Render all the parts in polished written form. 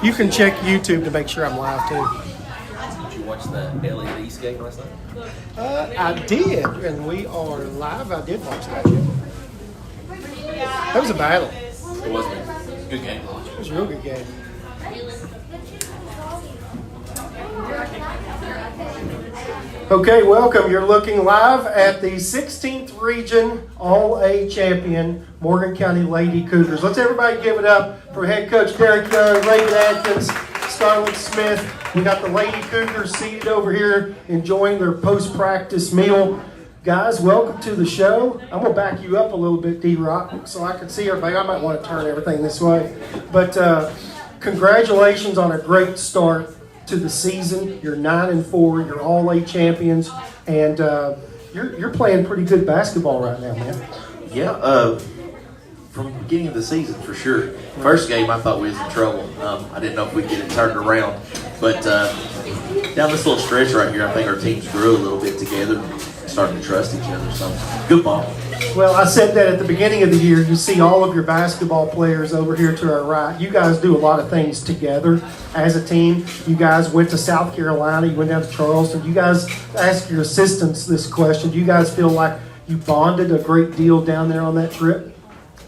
You can check YouTube to make sure I'm live too. Did you watch the LA East game last night? I did, and we are live. I did watch that. That was a battle. It was a good game. It was a real good game. Okay, welcome. You're looking live at the 16th Region All-A champion, Morgan County Lady Cougars. Let's everybody give it up for head coach Derrik Young, Reagan Atkins, Scarlett Smith. We got the Lady Cougars seated over here enjoying their post-practice meal. Guys, welcome to the show. I'm going to back you up a little bit, D-Rock, so I can see everybody. I might want to turn everything this way. But congratulations on a great start to the season. You're 9-4. You're All-A champions, and you're playing pretty good basketball right now, man. Yeah, from the beginning of the season for sure. First game, I thought we was in trouble. I didn't know if we'd get it turned around, but down this little stretch right here, I think our teams grew a little bit together, starting to trust each other. So good ball. Well, I said that at the beginning of the year. You see all of your basketball players over here to our right. You guys do a lot of things together as a team. You guys went to South Carolina. You went down to Charleston. You guys, ask your assistants this question. Do you guys feel like you bonded a great deal down there on that trip?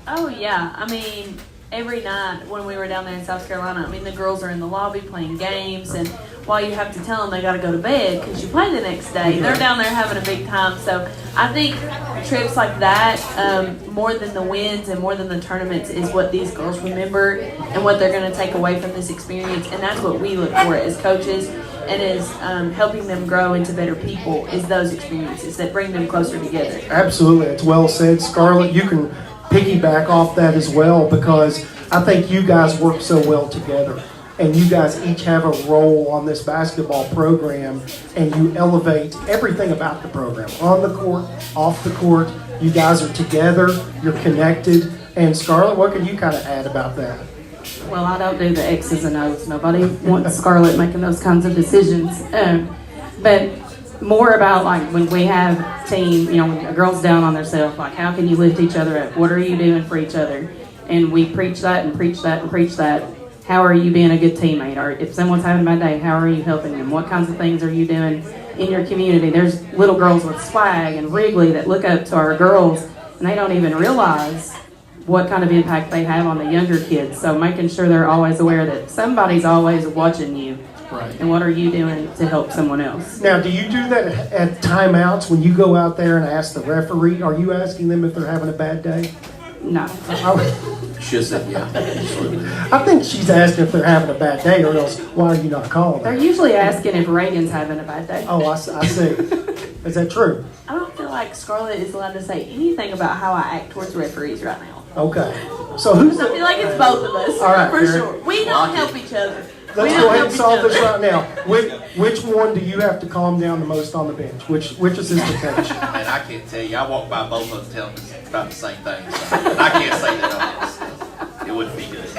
Oh, yeah. I mean, every night when we were down there in South Carolina, I mean, the girls are in the lobby playing games, and while you have to tell them they got to go to bed because you play the next day, they're down there having a big time. So I think trips like that, more than the wins and more than the tournaments, is what these girls remember and what they're going to take away from this experience. And that's what we look for as coaches and as helping them grow into better people, is those experiences that bring them closer together. Absolutely. It's well said. Scarlett, you can piggyback off that as well, because I think you guys work so well together. And you guys each have a role on this basketball program, and you elevate everything about the program. On the court, off the court, you guys are together, you're connected. And Scarlett, what can you kind of add about that? Well, I don't do the X's and O's. Nobody wants Scarlett making those kinds of decisions. But more about, like, when we have team, when a girl's down on herself, like, how can you lift each other up? What are you doing for each other? And we preach that and preach that and preach that. How are you being a good teammate? Or if someone's having a bad day, how are you helping them? What kinds of things are you doing in your community? There's little girls with swag and Wrigley that look up to our girls, and they don't even realize what kind of impact they have on the younger kids. So making sure they're always aware that somebody's always watching you. Right. And what are you doing to help someone else? Now, do you do that at timeouts when you go out there and ask the referee? Are you asking them if they're having a bad day? No. Should say yeah. I think she's asking if they're having a bad day, or else why are you not calling They're them? usually asking if Reagan's having a bad day. Oh, I see. Is that true? I don't feel like Scarlett is allowed to say anything about how I act towards referees right now. Okay. So who's I feel like it's both of us, All right, for Derrik. sure. We don't help each other. Let's go ahead and solve this right now. Which one do you have to calm down the most on the bench? Which assistant coach? And I can't tell you. I walk by both of them telling them about the same thing. So I can't say that on this. It wouldn't be good.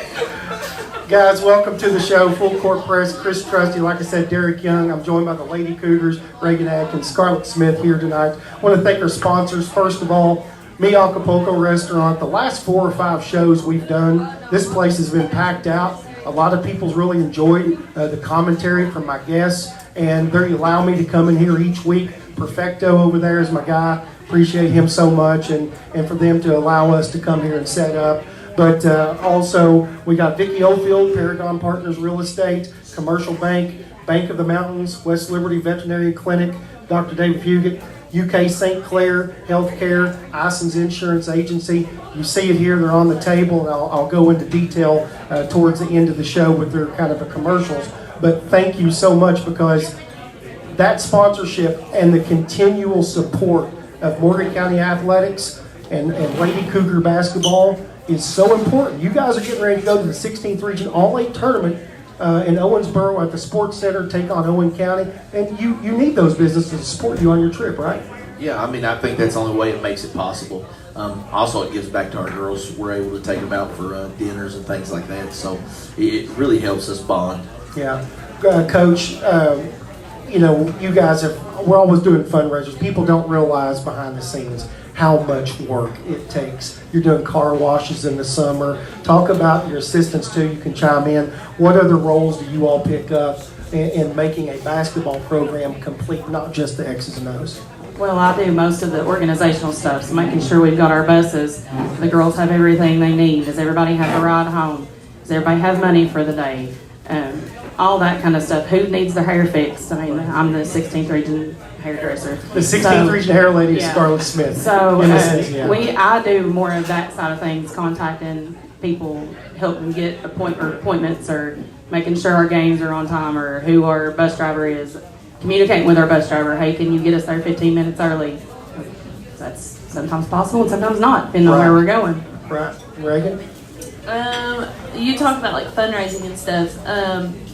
Guys, welcome to the show. Full Court Press, Chris Trusty. Like I said, Derrik Young. I'm joined by the Lady Cougars, Reagan Atkins, Scarlett Smith here tonight. I want to thank our sponsors. First of all, Mi Acapulco Restaurant. The last 4 or 5 shows we've done, this place has been packed out. A lot of people's really enjoyed the commentary from my guests, and they allow me to come in here each week. Perfecto over there is my guy. Appreciate him so much, and for them to allow us to come here and set up. But also, we got Vicki Oldfield, Paragon Partners Real Estate, Commercial Bank, Bank of the Mountains, West Liberty Veterinary Clinic, Dr. David Fugit, UK St. Clair Healthcare, Ison's Insurance Agency. You see it here, they're on the table, and I'll go into detail towards the end of the show with their kind of a commercials. But thank you so much, because that sponsorship and the continual support of Morgan County Athletics and Lady Cougar basketball is so important. You guys are getting ready to go to the 16th Region All-A tournament in Owensboro at the Sports Center, take on Owen County, and you need those businesses to support you on your trip, right? Yeah, I mean, I think that's the only way it makes it possible. Also, it gives back to our girls. We're able to take them out for dinners and things like that, so it really helps us bond. Yeah. Coach, you guys we're always doing fundraisers. People don't realize behind the scenes how much work it takes. You're doing car washes in the summer. Talk about your assistants too. You can chime in. What other roles do you all pick up in making a basketball program complete, not just the X's and O's? Well, I do most of the organizational stuff, so making sure we've got our buses, the girls have everything they need. Does everybody have a ride home? Does everybody have money for the day? All that kind of stuff. Who needs their hair fixed? I mean, I'm the 16th region hairdresser. The 16th region hair lady is Scarlett Smith. So yeah. I do more of that side of things, contacting people, helping get appointments, or making sure our games are on time, or who our bus driver is. Communicating with our bus driver. Hey, can you get us there 15 minutes early? That's sometimes possible and sometimes not, depending on where we're going. Right, Reagan. You talk about like fundraising and stuff.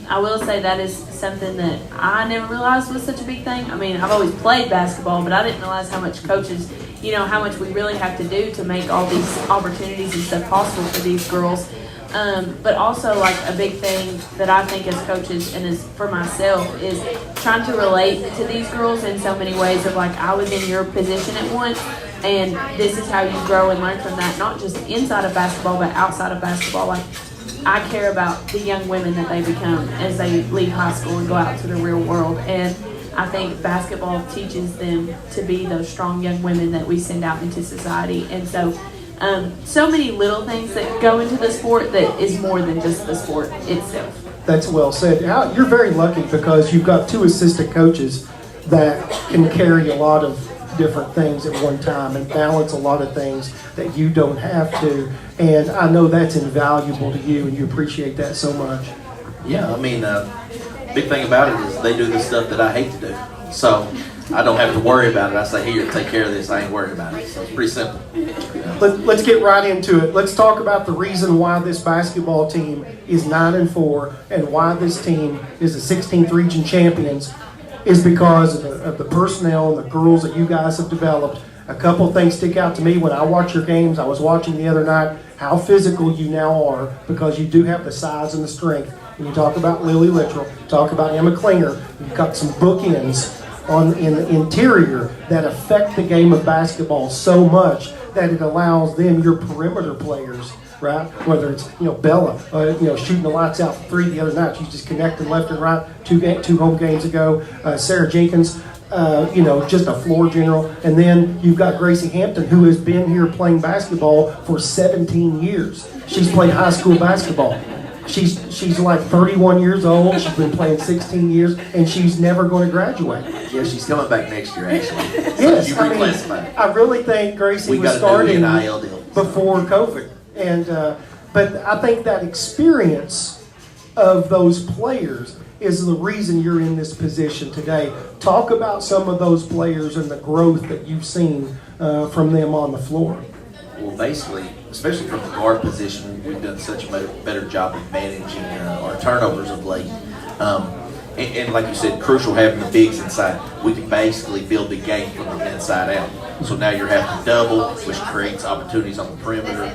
I will say that is something that I never realized was such a big thing. I mean, I've always played basketball, but I didn't realize how much coaches, how much we really have to do to make all these opportunities and stuff possible for these girls. But also, like, a big thing that I think as coaches and as for myself is trying to relate to these girls in so many ways of, like, I was in your position at once, and this is how you grow and learn from that, not just inside of basketball, but outside of basketball. Like, I care about the young women that they become as they leave high school and go out to the real world. And I think basketball teaches them to be those strong young women that we send out into society. And so many little things that go into the sport that is more than just the sport itself. That's well said. You're very lucky because you've got two assistant coaches that can carry a lot of different things at one time and balance a lot of things that you don't have to. And I know that's invaluable to you, and you appreciate that so much. Yeah, I mean, big thing about it is they do the stuff that I hate to do. So I don't have to worry about it. I say, here, take care of this. I ain't worried about it. So it's pretty simple. Let's get right into it. Let's talk about the reason why this basketball team is 9-4 and why this team is the 16th region champions is because of the personnel and the girls that you guys have developed. A couple things stick out to me when I watch your games. I was watching the other night how physical you now are because you do have the size and the strength. And you talk about Lily Littrell, talk about Emma Klinger. You've got some bookends in the interior that affect the game of basketball so much that it allows them, your perimeter players, right? Whether it's Bella, shooting the lights out for three the other night, she's just connecting left and right. Two home games ago, Sarah Jenkins, just a floor general, and then you've got Gracie Hampton, who has been here playing basketball for 17 years. She's played high school basketball. She's like 31 years old. She's been playing 16 years, and she's never going to graduate. Yeah, she's coming back next year, actually. Yes, So you reclassified. I really think Gracie was starting before COVID, and but I think that experience of those players is the reason you're in this position today. Talk about some of those players and the growth that you've seen from them on the floor. Well, basically, especially from the guard position, we've done such a better job of managing our turnovers of late. And like you said, crucial having the bigs inside. We can basically build the game from the inside out. So now you're having to double, which creates opportunities on the perimeter.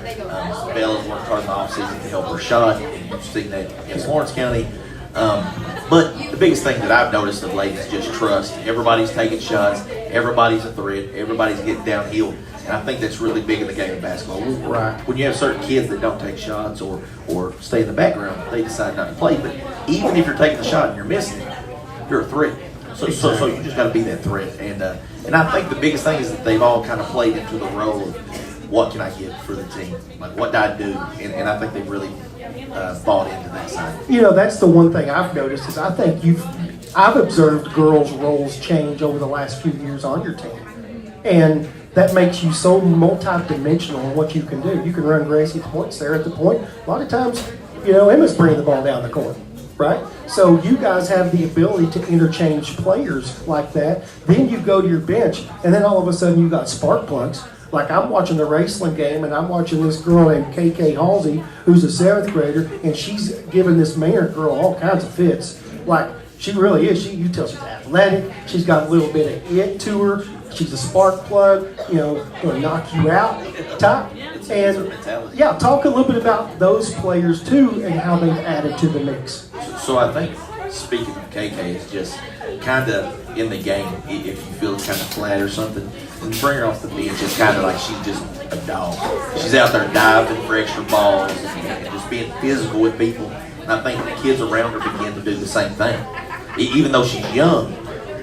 Bella's worked hard in the offseason to help her shot, and you've seen that against Lawrence County. But the biggest thing that I've noticed of late is just trust. Everybody's taking shots. Everybody's a threat. Everybody's getting downhill. And I think that's really big in the game of basketball. Right. When you have certain kids that don't take shots or stay in the background, they decide not to play. But even if you're taking the shot and you're missing it, you're a threat. So you just got to be that threat. And I think the biggest thing is that they've all kind of played into the role of what can I get for the team? Like, what do I do? And I think they've really bought into that side. That's the one thing I've noticed is I think I've observed girls' roles change over the last few years on your team. And that makes you so multi-dimensional in what you can do. You can run Gracie at the point, Sarah at the point. A lot of times, Emma's bringing the ball down the court, right? So you guys have the ability to interchange players like that. Then you go to your bench, and then all of a sudden you got spark plugs. Like I'm watching the Raceland game, and I'm watching this girl named KK Halsey, who's a 7th grader, and she's giving this Maynard girl all kinds of fits. Like, she really is. You tell she's athletic. She's got a little bit of it to her. She's a spark plug, going to knock you out type. And yeah, talk a little bit about those players too and how they've added to the mix. So I think, speaking of KK, it's just kind of in the game. If you feel it's kind of flat or something, and bring her off the bench, it's kind of like she's just a dog. She's out there diving for extra balls and just being physical with people. And I think the kids around her begin to do the same thing. Even though she's young,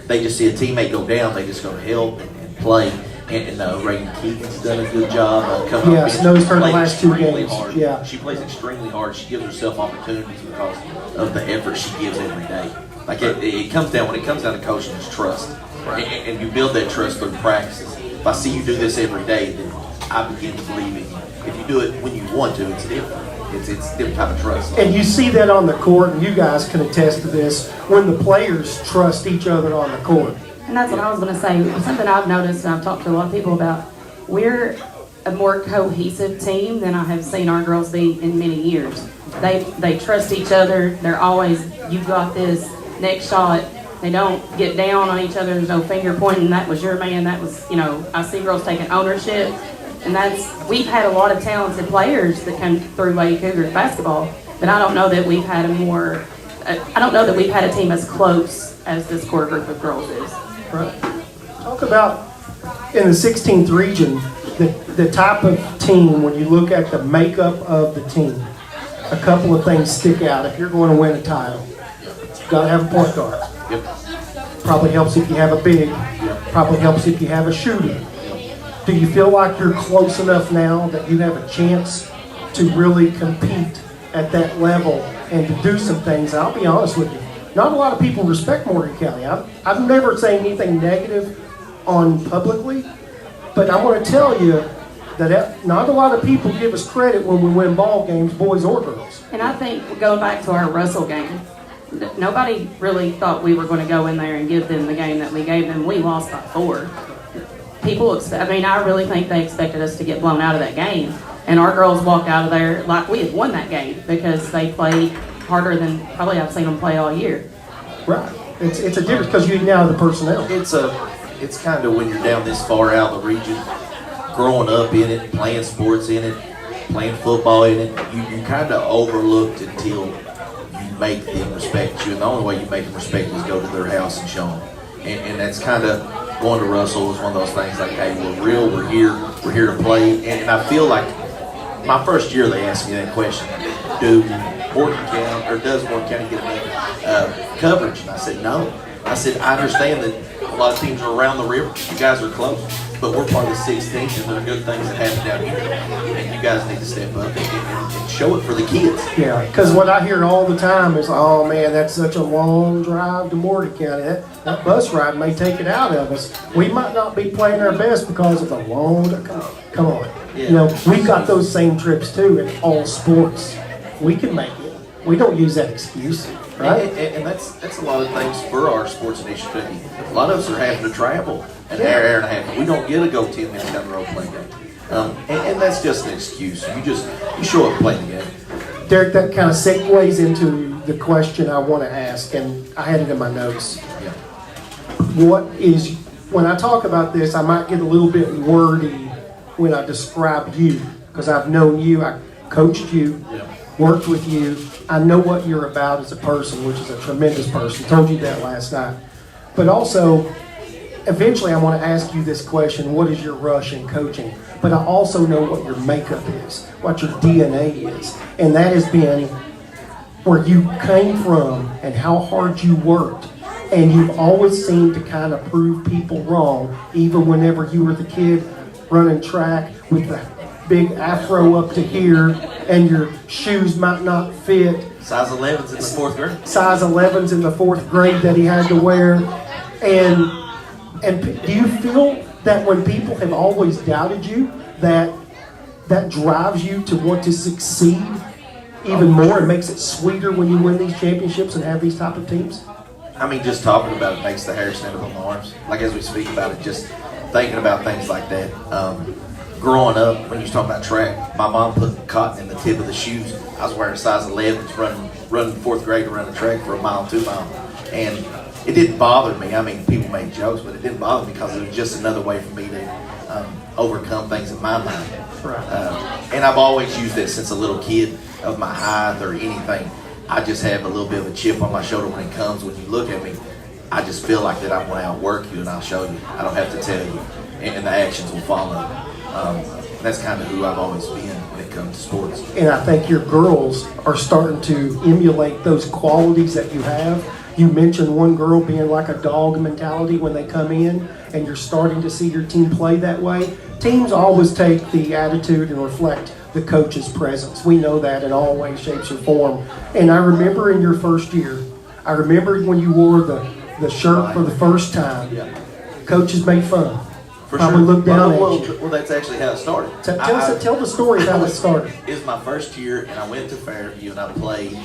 they just see a teammate go down, they just go to help and play. And Reagan Keegan's done a good job coming up. Yes, noticed her the last 2 games. Hard. Yeah. She plays extremely hard. She gives herself opportunities because of the effort she gives every day. Like it comes down, when it comes down to coaching, it's trust. And you build that trust through practices. If I see you do this every day, then I begin to believe in you. If you do it when you want to, it's different. It's a different type of trust. And you see that on the court, and you guys can attest to this, when the players trust each other on the court. And that's what I was going to say. Something I've noticed, and I've talked to a lot of people about, we're a more cohesive team than I have seen our girls be in many years. They trust each other. They're always, you got this, next shot. They don't get down on each other. There's no finger pointing. That was your man. That was, I see girls taking ownership. And we've had a lot of talented players that come through Lady Cougars basketball, but I don't know that we've had a team as close as this core group of girls is. Right. Talk about, in the 16th region, the type of team, when you look at the makeup of the team, a couple of things stick out. If you're going to win a title, you've got to have a point guard. Yep. Probably helps if you have a big. Probably helps if you have a shooter. Do you feel like you're close enough now that you have a chance to really compete at that level and to do some things? I'll be honest with you. Not a lot of people respect Morgan County. I've never said anything negative on publicly, but I want to tell you that not a lot of people give us credit when we win ball games, boys or girls. And I think going back to our Russell game, nobody really thought we were going to go in there and give them the game that we gave them. We lost by 4. I really think they expected us to get blown out of that game. And our girls walked out of there like we had won that game because they played harder than probably I've seen them play all year. Right. It's a difference because you now have the personnel. It's kind of when you're down this far out of the region, growing up in it, playing sports in it, playing football in it, you kind of overlooked until you make them respect you. And the only way you make them respect you is go to their house and show them. And that's kind of going to Russell was one of those things like, hey, we're real, we're here to play. And I feel like my first year they asked me that question, does Morgan County get enough coverage? And I said, no. I said, I understand that a lot of teams are around the river. You guys are close. But we're part of the 16th, and there are good things that happen down here. And you guys need to step up and show it for the kids. Yeah, because what I hear all the time is, oh man, that's such a long drive to Morgan County. That bus ride may take it out of us. We might not be playing our best because of the long. Come on. Yeah. We've got those same trips too in all sports. We can make it. We don't use that excuse, right? And that's a lot of things for our sports initiative. A lot of us are having to travel an hour and a half. We don't get to go 10 minutes down the road playing game. And that's just an excuse. You show up playing the game. Derrik, that kind of segues into the question I want to ask, and I had it in my notes. Yeah. When I talk about this, I might get a little bit wordy when I describe you, because I've known you, I coached you, worked with you. I know what you're about as a person, which is a tremendous person. Told you that last night. But also, eventually I want to ask you this question, what is your rush in coaching? But I also know what your makeup is, what your DNA is. And that has been where you came from and how hard you worked. And you've always seemed to kind of prove people wrong, even whenever you were the kid running track with the big afro up to here and your shoes might not fit. Size 11's in the 4th grade. Size 11's in the 4th grade that he had to wear. And do you feel that when people have always doubted you, that drives you to want to succeed even more and makes it sweeter when you win these championships and have these type of teams? I mean, just talking about it makes the hair stand up on my arms. Like as we speak about it, just thinking about things like that. Growing up, when you was talking about track, my mom put cotton in the tip of the shoes. I was wearing size 11s, running 4th grade to run a track for a mile, 2 mile. And it didn't bother me. I mean, people make jokes, but it didn't bother me because it was just another way for me to overcome things in my mind. Right. And I've always used that since a little kid of my height or anything. I just have a little bit of a chip on my shoulder when it comes. When you look at me, I just feel like that I want to outwork you, and I'll show you. I don't have to tell you. and the actions will follow. That's kind of who I've always been when it comes to sports. And I think your girls are starting to emulate those qualities that you have. You mentioned one girl being like a dog mentality when they come in, and you're starting to see your team play that way. Teams always take the attitude and reflect the coach's presence. We know that in all ways, shapes, or form. And I remember in your first year, I remember when you wore the shirt for the first time, coaches made fun. For Probably sure. looked down well, at you. Well, that's actually how it started. Tell the story of how it started. It was my first year, and I went to Fairview, and I played,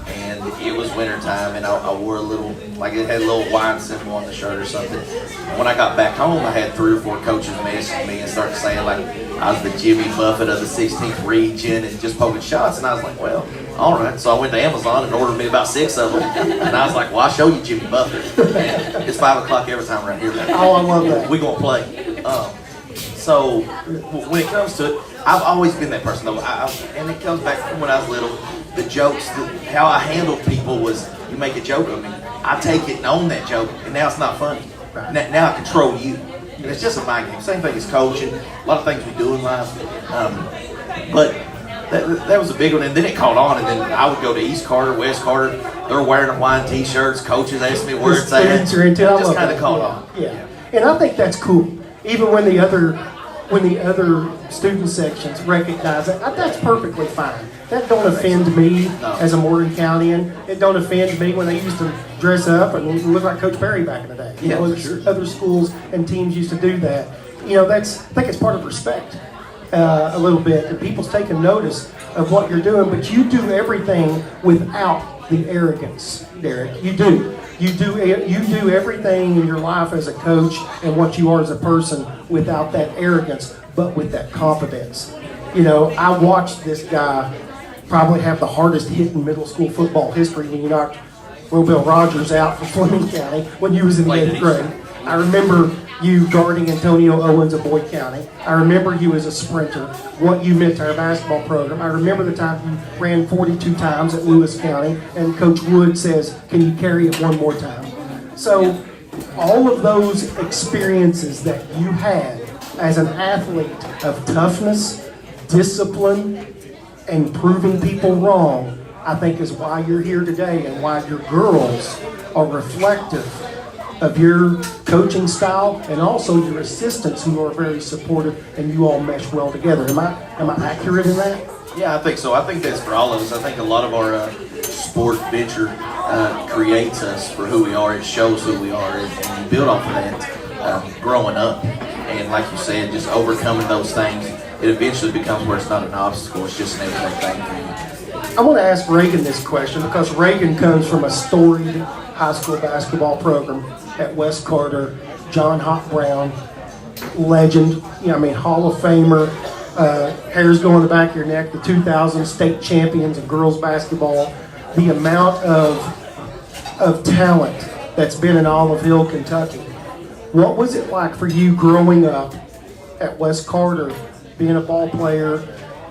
and it was wintertime, and I wore a little, like it had a little wine symbol on the shirt or something. And when I got back home, I had 3 or 4 coaches message me and started saying, like, I was the Jimmy Buffett of the 16th region and just poking shots. And I was like, well, all right. So I went to Amazon and ordered me about 6 of them. And I was like, well, I'll show you Jimmy Buffett. And it's 5 o'clock every time around here. Oh, I love that. We're going to play. So when it comes to it, I've always been that person, though. And it comes back from when I was little. The jokes, how I handled people was, you make a joke of me, I take it and own that joke, and now it's not funny. Now I control you. And it's just a mind game. Same thing as coaching. A lot of things we do in life. But that was a big one. And then it caught on. And then I would go to East Carter, West Carter. They're wearing Hawaiian T-shirts. Coaches asked me where it's at. It just kind of caught on. Yeah. And I think that's cool. Even when the other student sections recognize it, that's perfectly fine. That don't offend me as a Morgan Countyan. It don't offend me when they used to dress up and look like Coach Perry back in the day. Other schools and teams used to do that. I think it's part of respect a little bit. And people's taking notice of what you're doing, but you do everything without the arrogance, Derrik. You do. You do everything in your life as a coach and what you are as a person without that arrogance, but with that confidence. I watched this guy probably have the hardest hit in middle school football history when you knocked Bill Rogers out for Fleming County when you was in the 8th grade. I remember you guarding Antonio Owens of Boyd County. I remember you as a sprinter, what you meant to our basketball program. I remember the time you ran 42 times at Lewis County, and Coach Wood says, can you carry it one more time? So all of those experiences that you had as an athlete of toughness, discipline, and proving people wrong, I think is why you're here today and why your girls are reflective of your coaching style and also your assistants who are very supportive and you all mesh well together. Am I accurate in that? Yeah, I think so. I think that's for all of us. I think a lot of our sport venture creates us for who we are. It shows who we are, and you build off of that growing up. And like you said, just overcoming those things, it eventually becomes where it's not an obstacle. It's just an everyday thing for you. I want to ask Reagan this question because Reagan comes from a storied high school basketball program at West Carter. John Hop Brown, legend, Hall of Famer, hairs going the back of your neck, the 2000 state champions of girls basketball. The amount of talent that's been in Olive Hill, Kentucky. What was it like for you growing up at West Carter, being a ball player?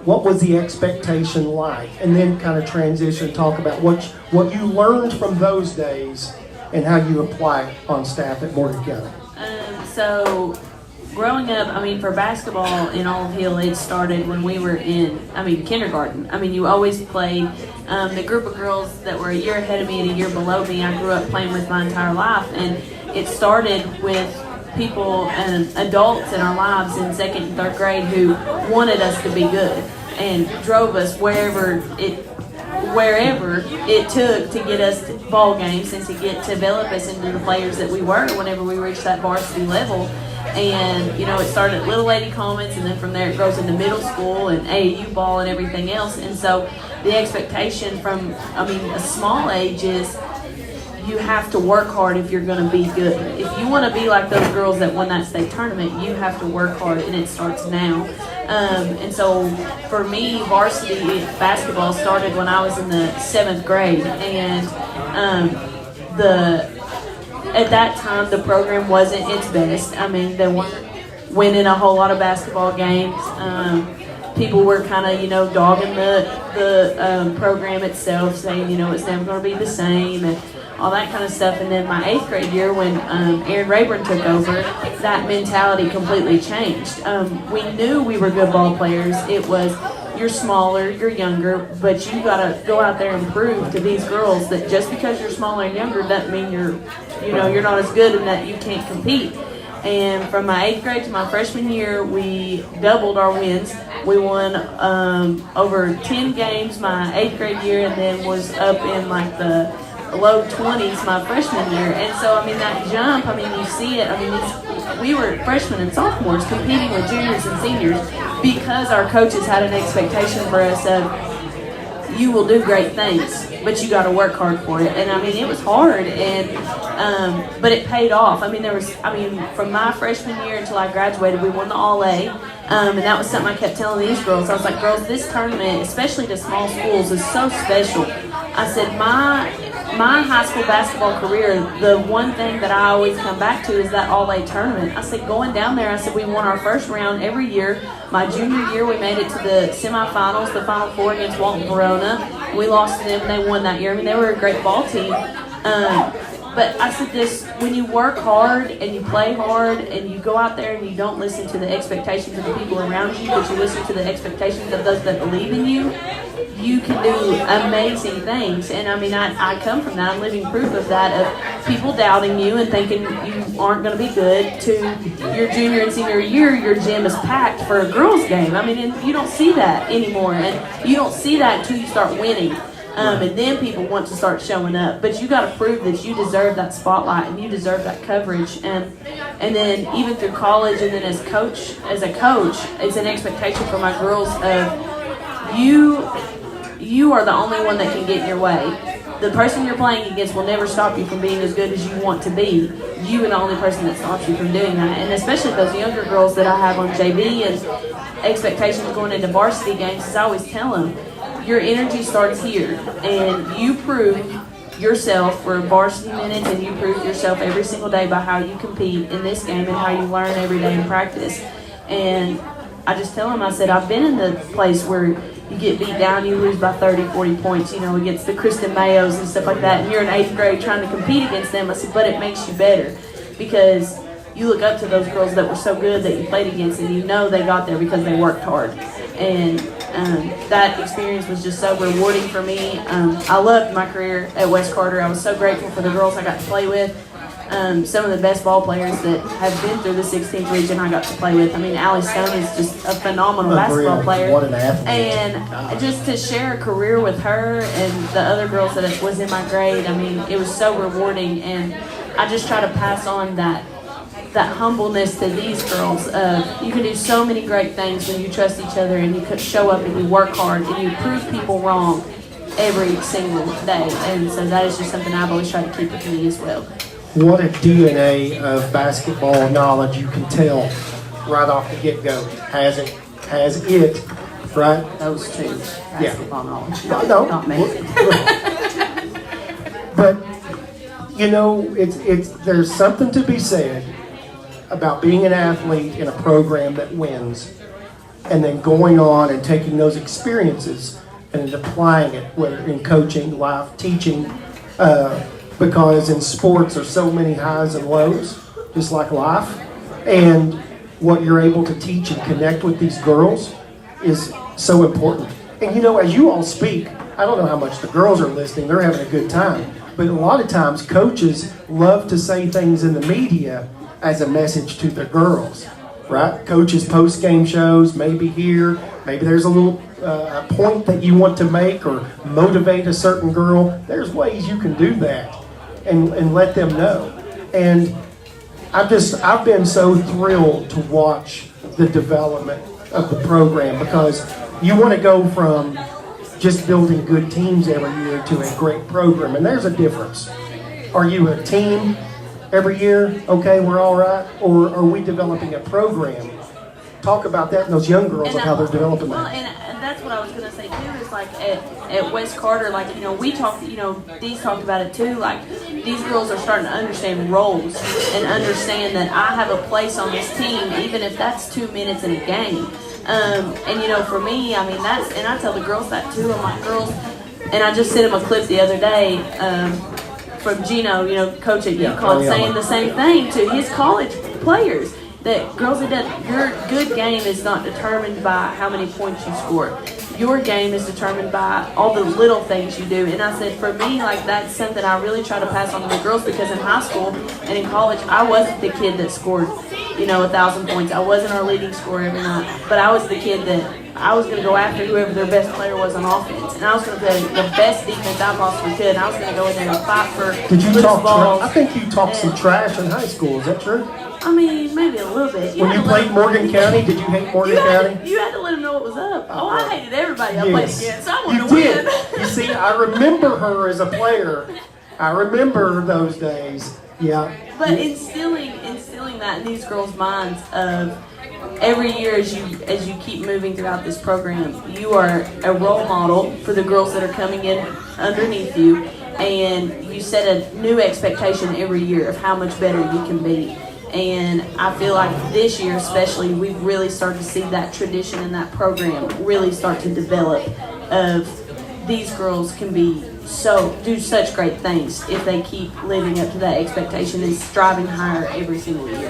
What was the expectation like? And then kind of transition, talk about what you learned from those days and how you apply it on staff at Morgan County. So growing up, for basketball in Olive Hill, it started when we were in, kindergarten. You always played. The group of girls that were a year ahead of me and a year below me, I grew up playing with my entire life. And it started with people and adults in our lives in 2nd and 3rd grade who wanted us to be good and drove us wherever it took to get us to ball games and to develop us into the players that we were whenever we reached that varsity level. And it started at Little Lady Commons, and then from there it goes into middle school and AAU ball and everything else. And so the expectation from a small age is you have to work hard if you're going to be good. If you want to be like those girls that won that state tournament, you have to work hard, and it starts now. And so for me, varsity basketball started when I was in the 7th grade, and at that time the program wasn't its best. They weren't winning a whole lot of basketball games. People were kind of dogging the program itself, saying it's never going to be the same. And all that kind of stuff. And then my 8th grade year, when Aaron Rayburn took over, that mentality completely changed. We knew we were good ball players. It was, you're smaller, you're younger, but you got to go out there and prove to these girls that just because you're smaller and younger doesn't mean you're not as good and that you can't compete. And from my 8th grade to my freshman year, we doubled our wins. We won over 10 games my 8th grade year, and then was up in like the low 20s my freshman year. And so, I mean, that jump, I mean, you see it. I mean, we were freshmen and sophomores competing with juniors and seniors because our coaches had an expectation for us of, you will do great things, but you got to work hard for it. And I mean, it was hard, but it paid off. I mean, from my freshman year until I graduated, we won the All-A, and that was something I kept telling these girls. I was like, girls, this tournament, especially to small schools, is so special. I said, my high school basketball career, the one thing that I always come back to is that All-A tournament. I said, going down there, I said, we won our first round every year. My junior year, we made it to the semifinals, the Final Four against Walton Verona. We lost to them, and they won that year. I mean, they were a great ball team. But I said this, when you work hard and you play hard and you go out there and you don't listen to the expectations of the people around you, but you listen to the expectations of those that believe in you, you can do amazing things. And I mean, I come from that. I'm living proof of that, of people doubting you and thinking you aren't going to be good, to your junior and senior year, your gym is packed for a girls' game. I mean, and you don't see that anymore. And you don't see that until you start winning. And then people want to start showing up. But you got to prove that you deserve that spotlight and you deserve that coverage. And then even through college and then as a coach, it's an expectation for my girls of you are the only one that can get in your way. The person you're playing against will never stop you from being as good as you want to be. You are the only person that stops you from doing that. And especially those younger girls that I have on JV and expectations going into varsity games, as I always tell them, your energy starts here, and you prove yourself for varsity minutes, and you prove yourself every single day by how you compete in this game and how you learn every day in practice. And I just tell them, I said, I've been in the place where you get beat down, you lose by 30, 40 points, against the Kristen Mayos and stuff like that, and you're in 8th grade trying to compete against them. I said, but it makes you better because you look up to those girls that were so good that you played against, and you know they got there because they worked hard. And that experience was just so rewarding for me. I loved my career at West Carter. I was so grateful for the girls I got to play with. Some of the best ball players that have been through the 16th region I got to play with. I mean, Allie Stone is just a phenomenal basketball player. What an athlete. And just to share a career with her and the other girls that was in my grade, I mean, it was so rewarding. And I just try to pass on that humbleness to these girls. You can do so many great things when you trust each other and you could show up and you work hard and you prove people wrong every single day. And so that is just something I've always tried to keep with me as well. What a DNA of basketball knowledge you can tell right off the get-go. Has it, right? Those two, basketball knowledge. No. Not me. But, there's something to be said about being an athlete in a program that wins and then going on and taking those experiences and applying it, whether in coaching, life, teaching, because in sports there's so many highs and lows, just like life. And what you're able to teach and connect with these girls is so important. And as you all speak, I don't know how much the girls are listening, they're having a good time. But a lot of times coaches love to say things in the media as a message to the girls, right? Coaches post-game shows, maybe here, maybe there's a little a point that you want to make or motivate a certain girl. There's ways you can do that and let them know. And I've been so thrilled to watch the development of the program because you want to go from just building good teams every year to a great program, and there's a difference. Are you a team every year? Okay, we're all right. Or are we developing a program? Talk about that and those young girls and how they're developing that. And that's what I was going to say too, is like at West Carter, like, we talked, Dee's talked about it too, like these girls are starting to understand roles and understand that I have a place on this team, even if that's 2 minutes in a game. And for me, I mean, and I tell the girls that too. I'm like, girls, and I just sent them a clip the other day from Gino, coach at Yeah, UConn, oh, yeah. saying the same thing to his college players. That girls, your good game is not determined by how many points you score. Your game is determined by all the little things you do. And I said, for me, like that's something I really try to pass on to the girls, because in high school and in college, I wasn't the kid that scored, 1,000 points. I wasn't our leading scorer every night, but I was the kid that I was going to go after whoever their best player was on offense, and I was going to play the best defense I possibly could. And I was going to go in there and fight for Did you loose talk? balls. I think you talked some trash in high school. Is that true? I mean, maybe a little bit. When you played Morgan County, did you hate Morgan County? You had to let them know what was up. Oh, I hated everybody I played against. I wanted You to did. win. You see, I remember her as a player. I remember those days. Yeah. But instilling that in these girls' minds of every year as you keep moving throughout this program, you are a role model for the girls that are coming in underneath you, and you set a new expectation every year of how much better you can be. And I feel like this year especially, we've really started to see that tradition and that program really start to develop of these girls can do such great things if they keep living up to that expectation and striving higher every single year.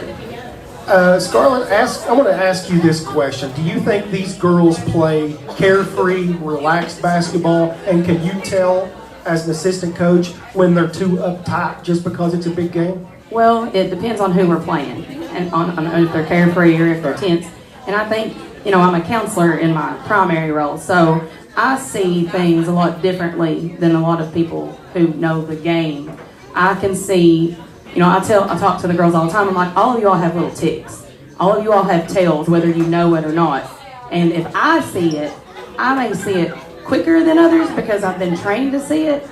Scarlett, I want to ask you this question. Do you think these girls play carefree, relaxed basketball? And can you tell as an assistant coach when they're too uptight just because it's a big game? Well, it depends on who we're playing and on if they're carefree or if they're tense. And I think, I'm a counselor in my primary role, so I see things a lot differently than a lot of people who know the game. I can see, I talk to the girls all the time. I'm like, all of you all have little ticks. All of you all have tails, whether you know it or not. And if I see it, I may see it quicker than others because I've been trained to see it,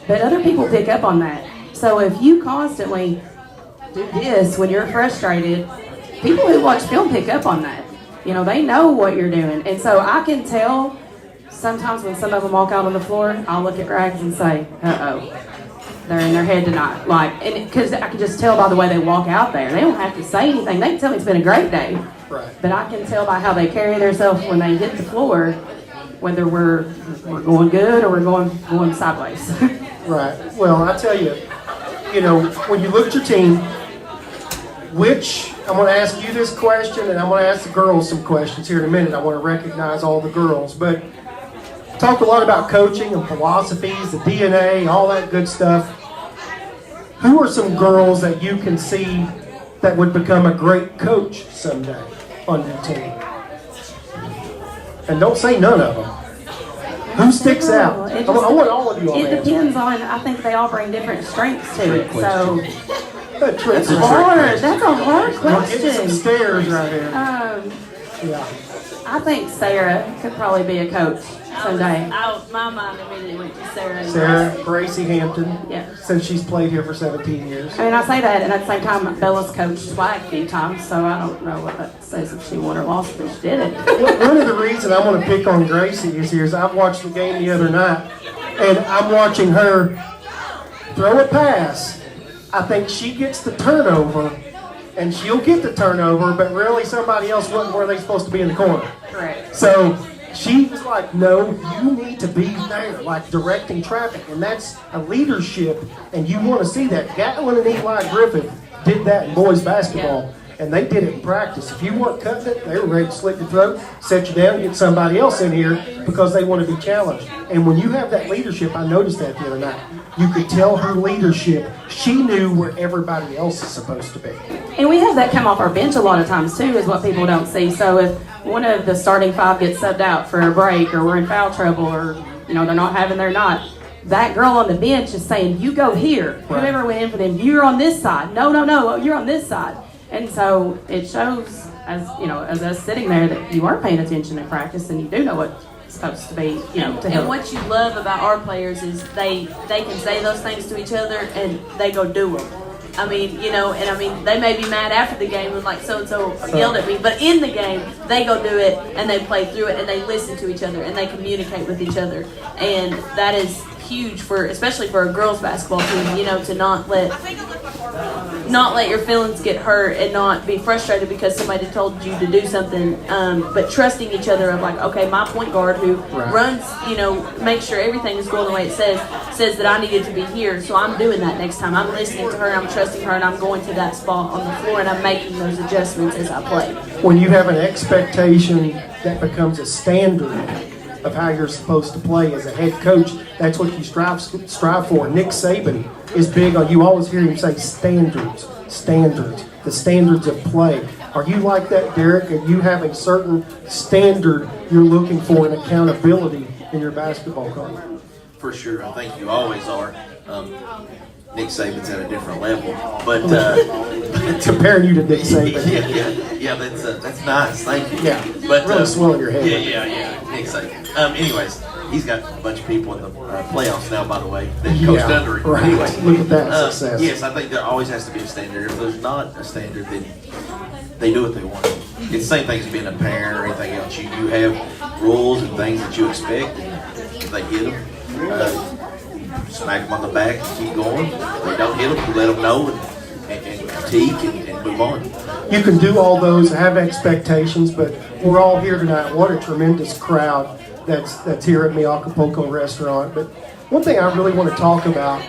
but other people pick up on that. So if you constantly do this when you're frustrated, people who watch film pick up on that. They know what you're doing. And so I can tell sometimes when some of them walk out on the floor, I'll look at Rags and say, uh-oh, they're in their head tonight. Because I can just tell by the way they walk out there. They don't have to say anything. They can tell me it's been a great day. Right. But I can tell by how they carry themselves when they hit the floor whether we're going good or we're going sideways. Right. Well, I tell you, when you look at your team, I'm going to ask you this question, and I'm going to ask the girls some questions here in a minute. I want to recognize all the girls. But talk a lot about coaching and philosophies, the DNA, all that good stuff. Who are some girls that you can see that would become a great coach someday on your team? And don't say none of them. Who sticks out? I want all of you all to answer. It depends on, I think they all bring different strengths to it. So That's hard. That's a hard question. Get some stairs right here. Yeah. I think Sarah could probably be a coach someday. My mind immediately went to Sarah. Sarah Gracie Hampton. Yeah. Since she's played here for 17 years. I mean, I say that, and at the same time, Bella's coached flag a few times, so I don't know what that says if she won or lost, but she did it. One of the reasons I want to pick on Gracie is I've watched the game the other night, and I'm watching her throw a pass. I think she gets the turnover, and she'll get the turnover, but really somebody else wasn't where they're supposed to be in the corner. Correct. So she was like, no, you need to be there, like directing traffic, and that's a leadership, and you want to see that. Gatlin and Eli Griffith did that in boys basketball, and they did it in practice. If you weren't cutting it, they were ready to slit your throat, set you down, get somebody else in here because they want to be challenged. And when you have that leadership, I noticed that the other night, you could tell her leadership, she knew where everybody else is supposed to be. And we have that come off our bench a lot of times, too, is what people don't see. So if one of the starting five gets subbed out for a break or we're in foul trouble or, they're not having their night, that girl on the bench is saying, you go here. Right. Whoever went in for them, you're on this side. No, you're on this side. And so it shows, as us sitting there, that you are paying attention in practice and you do know what's supposed to be, to help. And what you love about our players is they can say those things to each other and they go do them. They may be mad after the game and like so-and-so yelled at me, but in the game, they go do it and they play through it and they listen to each other and they communicate with each other. And that is huge especially for a girls basketball team, to not let not let your feelings get hurt and not be frustrated because somebody told you to do something, but trusting each other of like, okay, my point guard who runs, makes sure everything is going the way it says that I needed to be here, so I'm doing that next time. I'm listening to her, I'm trusting her, and I'm going to that spot on the floor, and I'm making those adjustments as I play. When you have an expectation that becomes a standard of how you're supposed to play as a head coach, that's what you strive for. Nick Saban is big on, you always hear him say standards, the standards of play. Are you like that, Derrik? And you have a certain standard you're looking for in accountability in your basketball coach? For sure, I think you always are. Nick Saban's at a different level, but comparing you to Nick Saban. yeah, that's nice. Thank you. Yeah, but really swelling your head. Yeah, Nick Saban. Anyways, he's got a bunch of people in the playoffs now, by the way, that coached under him. Right. Anyway, Look at that success. Yes, I think there always has to be a standard. If there's not a standard, then they do what they want. It's the same thing as being a parent or anything else. You have rules and things that you expect. If they hit them, smack them on the back and keep going. If they don't hit them, you let them know and critique and move on. You can do all those, have expectations, but we're all here tonight. What a tremendous crowd that's here at the Acapulco restaurant. But one thing I really want to talk about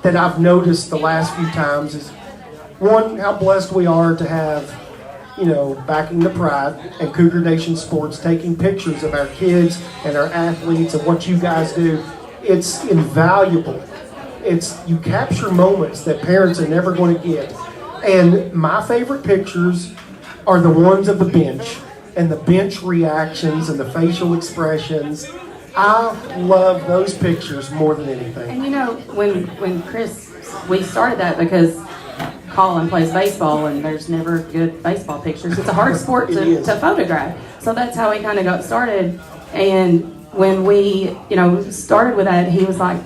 that I've noticed the last few times is, one, how blessed we are to have, backing the Pride and Cougar Nation Sports, taking pictures of our kids and our athletes and what you guys do. It's invaluable. You capture moments that parents are never going to get. And my favorite pictures are the ones of the bench and the bench reactions and the facial expressions. I love those pictures more than anything. And when Chris, we started that because Colin plays baseball and there's never good baseball pictures. It's a hard sport to photograph. So that's how we kind of got started. And when we, started with that, he was like,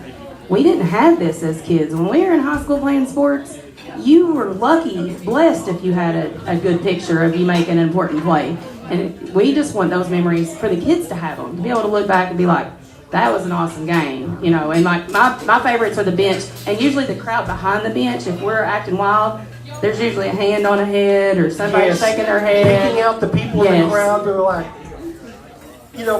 we didn't have this as kids. When we were in high school playing sports, you were lucky, blessed if you had a good picture of you making an important play. And we just want those memories for the kids to have them, to be able to look back and be like, that was an awesome game, And like my favorites are the bench, and usually the crowd behind the bench. If we're acting wild, there's usually a hand on a head or somebody shaking their head. Picking out the people in the crowd that are like,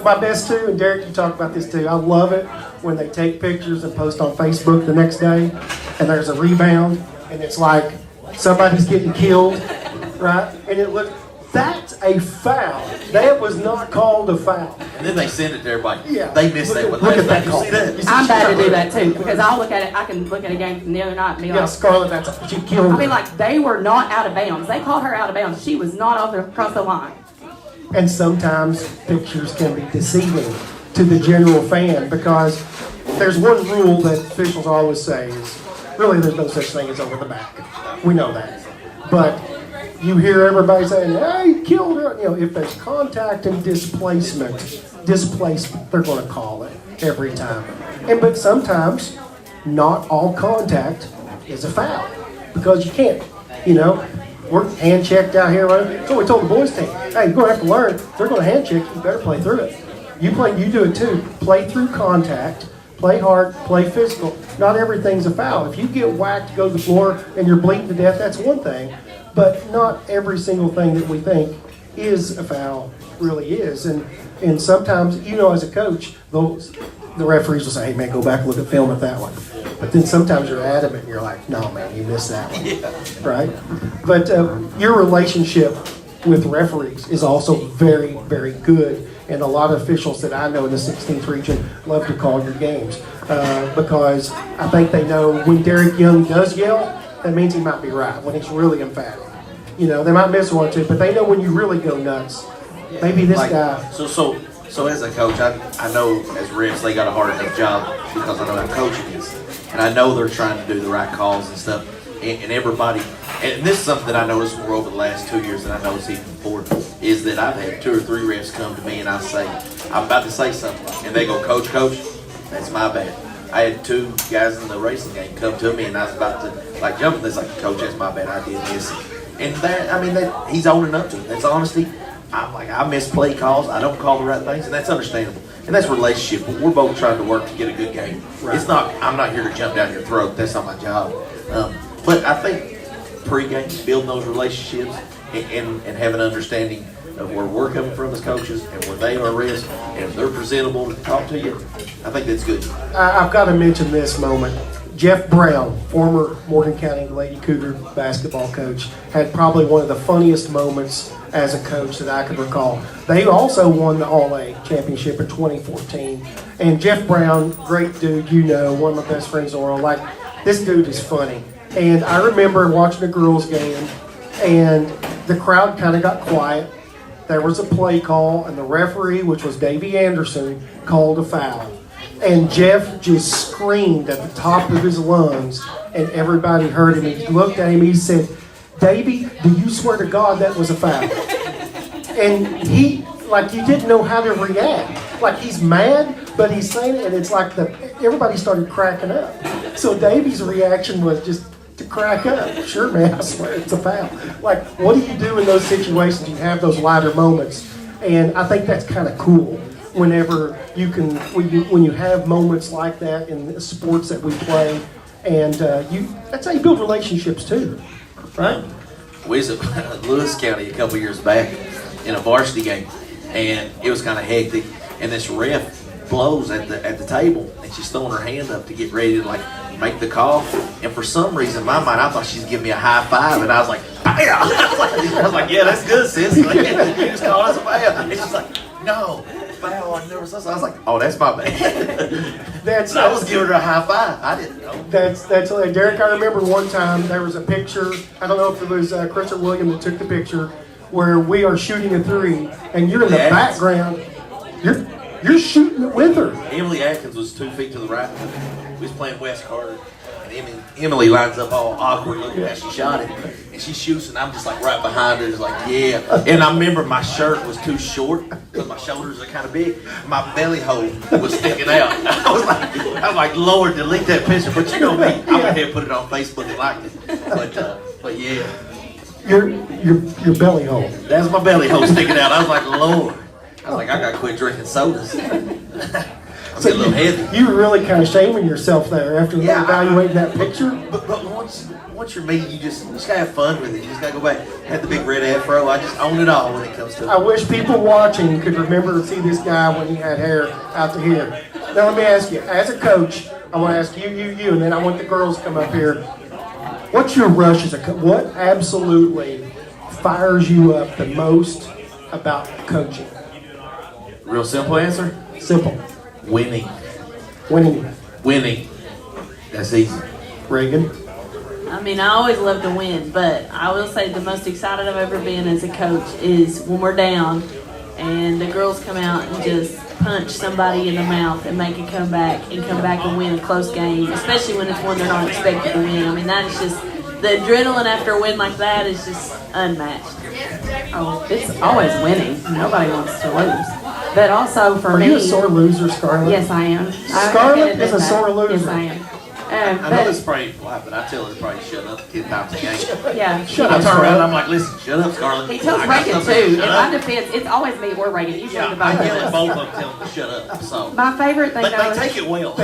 my best too, and Derrik, you talk about this too. I love it when they take pictures and post on Facebook the next day, and there's a rebound, and it's like somebody's getting killed, right? And it looks, that's a foul. That was not called a foul. And then they send it to everybody. Yeah. They missed that one. Look at that You call. see that? I'm bad to do that too, because I'll look at it. I can look at a game from the other night and be like, Scarlett, she killed her. I mean, like, they were not out of bounds. They called her out of bounds. She was not across the line. And sometimes pictures can be deceiving to the general fan, because there's one rule that officials always say is, really there's no such thing as over the back. We know that. But you hear everybody saying, hey, he killed her. If there's contact and displacement, they're going to call it every time. But sometimes not all contact is a foul, because you can't, We're hand checked out here, right? So we told the boys team, hey, you're going to have to learn. If they're going to hand check, you better play through it. You do it too. Play through contact, play hard, play physical. Not everything's a foul. If you get whacked, go to the floor, and you're bleeding to death, that's one thing. But not every single thing that we think is a foul really is. And sometimes, as a coach, the referees will say, hey, man, go back and look at film at that one. But then sometimes you're adamant and you're like, no, man, you missed that one. Right? But your relationship with referees is also very, very good. And a lot of officials that I know in the 16th region love to call your games, because I think they know when Derrik Young does yell, that means he might be right, when he's really emphatic. They might miss one or two, but they know when you really go nuts. Maybe this guy. So as a coach, I know as refs they got a hard enough job, because I know how coaching is. And I know they're trying to do the right calls and stuff. And everybody, and this is something that I noticed more over the last 2 years than I noticed even before, is that I've had 2 or 3 refs come to me and I say, I'm about to say something. And they go, Coach, that's my bad. I had 2 guys in the racing game come to me and I was about to jump, and they're like, Coach, that's my bad, I did this. And he's owning up to it. That's honesty. I'm like, I miss play calls. I don't call the right things, and that's understandable. And that's relationship. But we're both trying to work to get a good game. Right. I'm not here to jump down your throat. That's not my job. But I think pregame, building those relationships and having an understanding of where we're coming from as coaches and where they are risk, and if they're presentable to talk to you, I think that's good. I've got to mention this moment. Jeff Brown, former Morgan County Lady Cougar basketball coach, had probably one of the funniest moments as a coach that I could recall. They also won the All-A championship in 2014. And Jeff Brown, great dude, one of my best friends in the world. Like, this dude is funny. And I remember watching a girls' game, and the crowd kind of got quiet. There was a play call, and the referee, which was Davey Anderson, called a foul. And Jeff just screamed at the top of his lungs, and everybody heard him. He looked at him, he said, "Davey, do you swear to God that was a foul?" And he, like, you didn't know how to react. Like, he's mad, but he's saying it, and it's like everybody started cracking up. So Davey's reaction was just to crack up. "Sure, man, I swear it's a foul." Like, what do you do in those situations? You have those lighter moments, and I think that's kind of cool. Whenever you can, when you have moments like that in the sports that we play, and that's how you build relationships too, right? We was at Lewis County a couple years back in a varsity game, and it was kind of hectic. And this ref blows at the table, and she's throwing her hand up to get ready to make the call. And for some reason, in my mind, I thought she's giving me a high five, and I was like, "Yeah!" I was like, "Yeah, that's good, sis." Like, you just called us a foul. And she's like, "No. Foul." I was like, "Oh, that's my bad." I was giving her a high five. I didn't know. That's like Derek. I remember one time there was a picture. I don't know if it was Chris or William that took the picture where we are shooting a three, and you're in the background. You're shooting it with her. Emily Atkins was 2 feet to the right. We was playing West Carter, and Emily lines up all awkward looking as she shot it, and she shoots, and I'm just like right behind her, just like, yeah. And I remember my shirt was too short because my shoulders are kind of big. My belly hole was sticking out. I was like, "Lord, delete that picture." But you know me, I went ahead and put it on Facebook and liked it. But yeah, your belly hole. that's my belly hole sticking out. I was like, "Lord." I was like, "I gotta quit drinking sodas." I'm getting a little heavy. You were really kind of shaming yourself there after evaluating that picture. But once you're me, you just gotta have fun with it. You just gotta go back. Had the big red afro. I just own it all when it comes to it. I wish people watching could remember to see this guy when he had hair out to here. Now let me ask you, as a coach, I want to ask you, and then I want the girls to come up here. What's your rush as a coach? What absolutely fires you up the most about coaching? Real simple answer. Simple. Winning. Winning. That's easy. Reagan? I mean, I always love to win, but I will say the most excited I've ever been as a coach is when we're down and the girls come out and just punch somebody in the mouth and make it come back and win a close game, especially when it's one they're not expected to win. I mean, that's just, the adrenaline after a win like that is just unmatched. Oh, it's always winning. Nobody wants to lose. But also for me, Are you a sore loser, Scarlett? Yes, I am. Scarlett is a sore loser. Yes, I am. I know this is probably polite, but I tell her to probably shut up 10 times a game. Yeah. Shut I up, turn around and Scarlett. I'm like, "Listen, shut up, Scarlett." He tells I got Reagan something to too. shut In up. my defense, it's always me or Reagan. You shut I the yell at both both of of them, tell them to shut up. So. My favorite thing But though they take it well.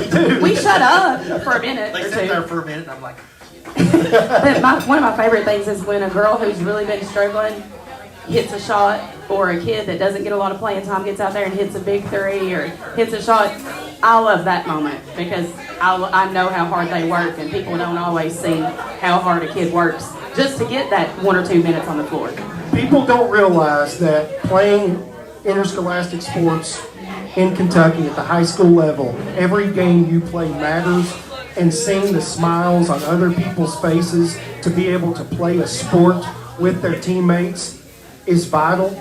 we shut up for a minute They or sit there two. for a minute, and I'm like, But one of my favorite things is when a girl who's really been struggling hits a shot, or a kid that doesn't get a lot of playing time gets out there and hits a big three or hits a shot. I love that moment because I know how hard they work, and people don't always see how hard a kid works just to get that 1 or 2 minutes on the floor. People don't realize that playing interscholastic sports in Kentucky at the high school level, every game you play matters, and seeing the smiles on other people's faces to be able to play a sport with their teammates is vital.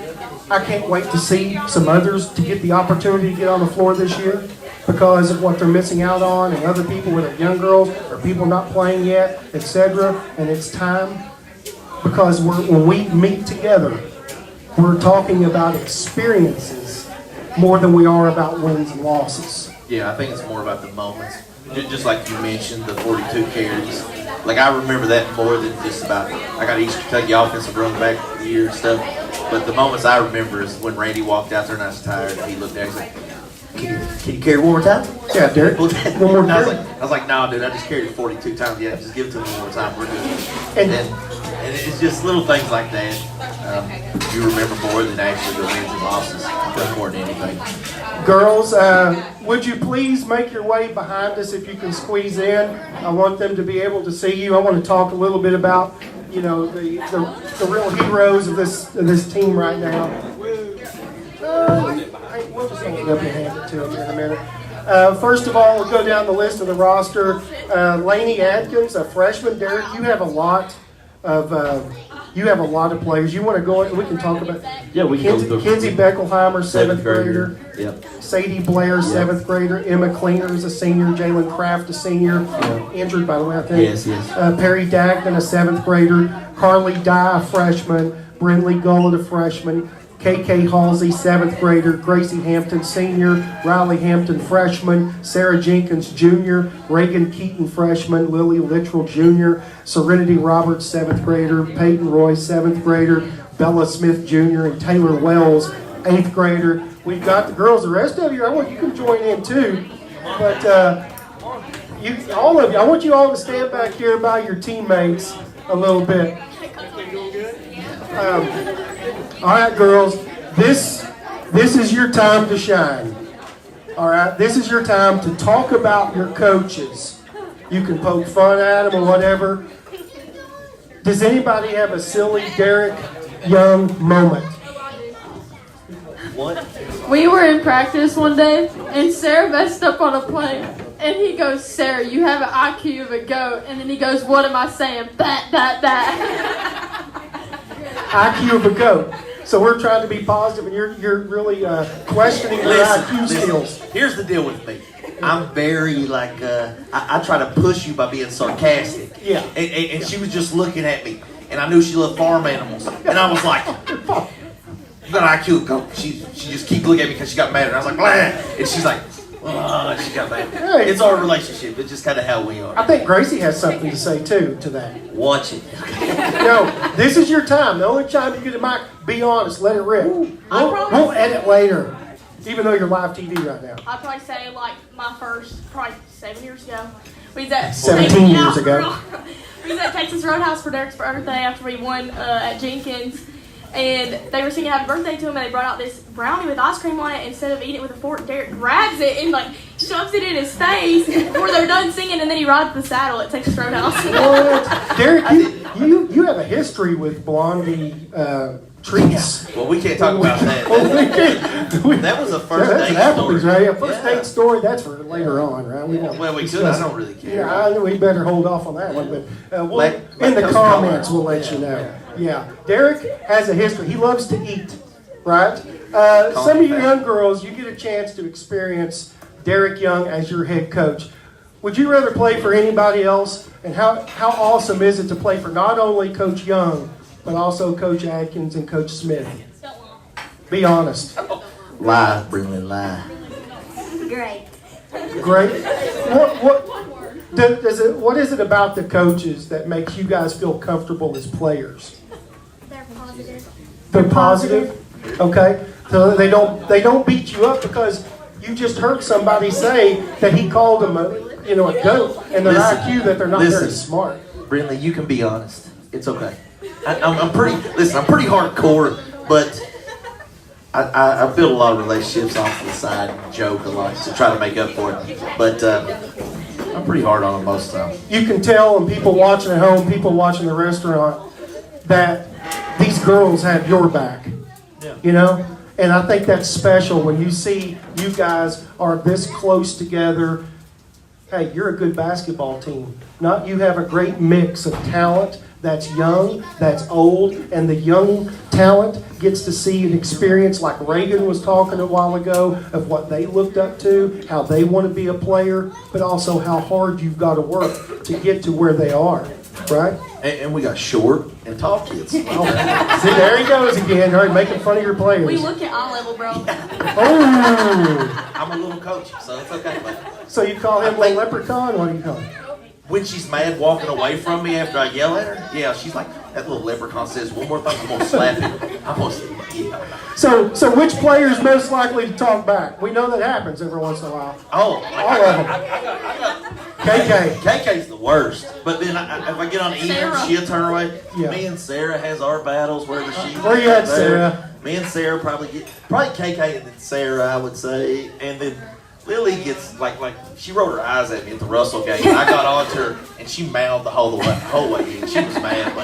I can't wait to see some others to get the opportunity to get on the floor this year because of what they're missing out on, and other people with young girls or people not playing yet, etc. And it's time, because when we meet together, we're talking about experiences more than we are about wins and losses. yeah, I think it's more about the moments. Just like you mentioned, the 42 carries. Like, I remember that more than just about, I got East Kentucky offensive running back for the year and stuff. But the moments I remember is when Randy walked out there and I was tired, and he looked at me and said, can you carry one more time? Yeah, Derek. One more I time. was like, nah, dude, I just carried it 42 times. Yeah, just give it to me one more time. We're good. And- And it's just little things like that. You remember more than actually the wins and losses more than anything. Girls, would you please make your way behind us if you can squeeze in? I want them to be able to see you. I want to talk a little bit about, you know, the real heroes of this team right now. We'll just hold it up and hand it to them in a minute. First of all, we'll go down the list of the roster. Lainey Atkins, a freshman. Derek, you have a lot of players. You want to go? We can talk about. Yeah, we can go. Kenzie Beckelheimer, seventh grader. Yep. Sadie Blair, seventh grader. Emma Cleaner is a senior. Jalen Kraft, a senior. Injured, by the way, I think. Yes. Perry Dagnan, a seventh grader. Carly Dye, a freshman. Brindley Gullett, a freshman. KK Halsey, seventh grader. Gracie Hampton, senior. Riley Hampton, freshman. Sarah Jenkins, junior. Reagan Keaton, freshman. Lily Littrell, junior. Serenity Roberts, seventh grader. Peyton Roy, seventh grader. Bella Smith, junior. And Taylor Wells, eighth grader. We've got the girls. The rest of you, I want you can join in too. But all of you, I want you all to stand back here by your teammates a little bit. All right, girls, this is your time to shine. All right, this is your time to talk about your coaches. You can poke fun at them or whatever. Does anybody have a silly Derek Young moment? What? We were in practice one day, and Sarah messed up on a play. And he goes, Sarah, you have an IQ of a goat. And then he goes, what am I saying? That. IQ of a goat. So we're trying to be positive, and you're really questioning their IQ skills. Here's the deal with me. I'm very I try to push you by being sarcastic. Yeah. And she was just looking at me, and I knew she loved farm animals, and I was like, "You got an IQ, go." She just keep looking at me because she got mad, and I was like, "Blah," and she's like, "Oh," she got mad. Hey. It's our relationship. It's just kind of how we are. I think Gracie has something to say too to that. Watch it. No, this is your time. The only time you get a mic, be honest, let it rip. We'll edit later, even though you're live TV right now. I'd probably say like my first, probably 7 years ago. We was at 17 years ago. We was at Texas Roadhouse for Derrick's birthday after we won at Jenkins. And they were singing happy birthday to him, and they brought out this brownie with ice cream on it. Instead of eating it with a fork, Derrick grabs it and like shoves it in his face before they're done singing, and then he rides the saddle at Texas Roadhouse. What? Derek, you have a history with Blondie treats. Well, we can't talk about that. That was a first That's date an Applebee's, story. right? A first date story. That's for later on, right? We won't Well, we could. discuss I it. don't really care. Yeah, we better hold off on that one. But in the Lactose comments, tolerant. we'll let you know. Yeah, Derek has a history. He loves to eat, right? Some of you young girls, you get a chance to experience Derek Young as your head coach. Would you rather play for anybody else? And how awesome is it to play for not only Coach Young, but also Coach Atkins and Coach Smith? Be honest. Lie, Brindley, lie. Great. Great. What is it about the coaches that makes you guys feel comfortable as players? They're positive. They're positive. Okay. So they don't beat you up because you just heard somebody say that he called them a goat, and their IQ that they're not very smart. Brindley, you can be honest. It's okay. I'm pretty hardcore, but I build a lot of relationships off the side and joke a lot to try to make up for it. But I'm pretty hard on them most of the time. You can tell, and people watching at home, people watching the restaurant, that these girls have your back. Yeah. You know? And I think that's special when you see you guys are this close together. Hey, you're a good basketball team. Not you have a great mix of talent that's young, that's old, and the young talent gets to see an experience like Reagan was talking a while ago of what they looked up to, how they want to be a player, but also how hard you've got to work to get to where they are, right? And we got short and tall kids. See, there he goes again, right, making fun of your players. We look at eye level, bro. Oh! I'm a little coach, so it's okay. But So you call him a leprechaun? What do you call him? when she's mad walking away from me after I yell at her, yeah, she's like, that little leprechaun says one more thing, I'm gonna slap him. I'm gonna, yeah. So which player is most likely to talk back? We know that happens every once in a while. Oh, All of them. I got KK. KK's the worst. But then if I get on Ian, Sarah. she'll turn away. Yeah. Me and Sarah has our battles wherever she. Where you at, there. Sarah? Me and Sarah probably KK and then Sarah, I would say, and then Lily gets like she rolled her eyes at me at the Russell game. And I got on to her and she mouthed the whole way in. She was mad,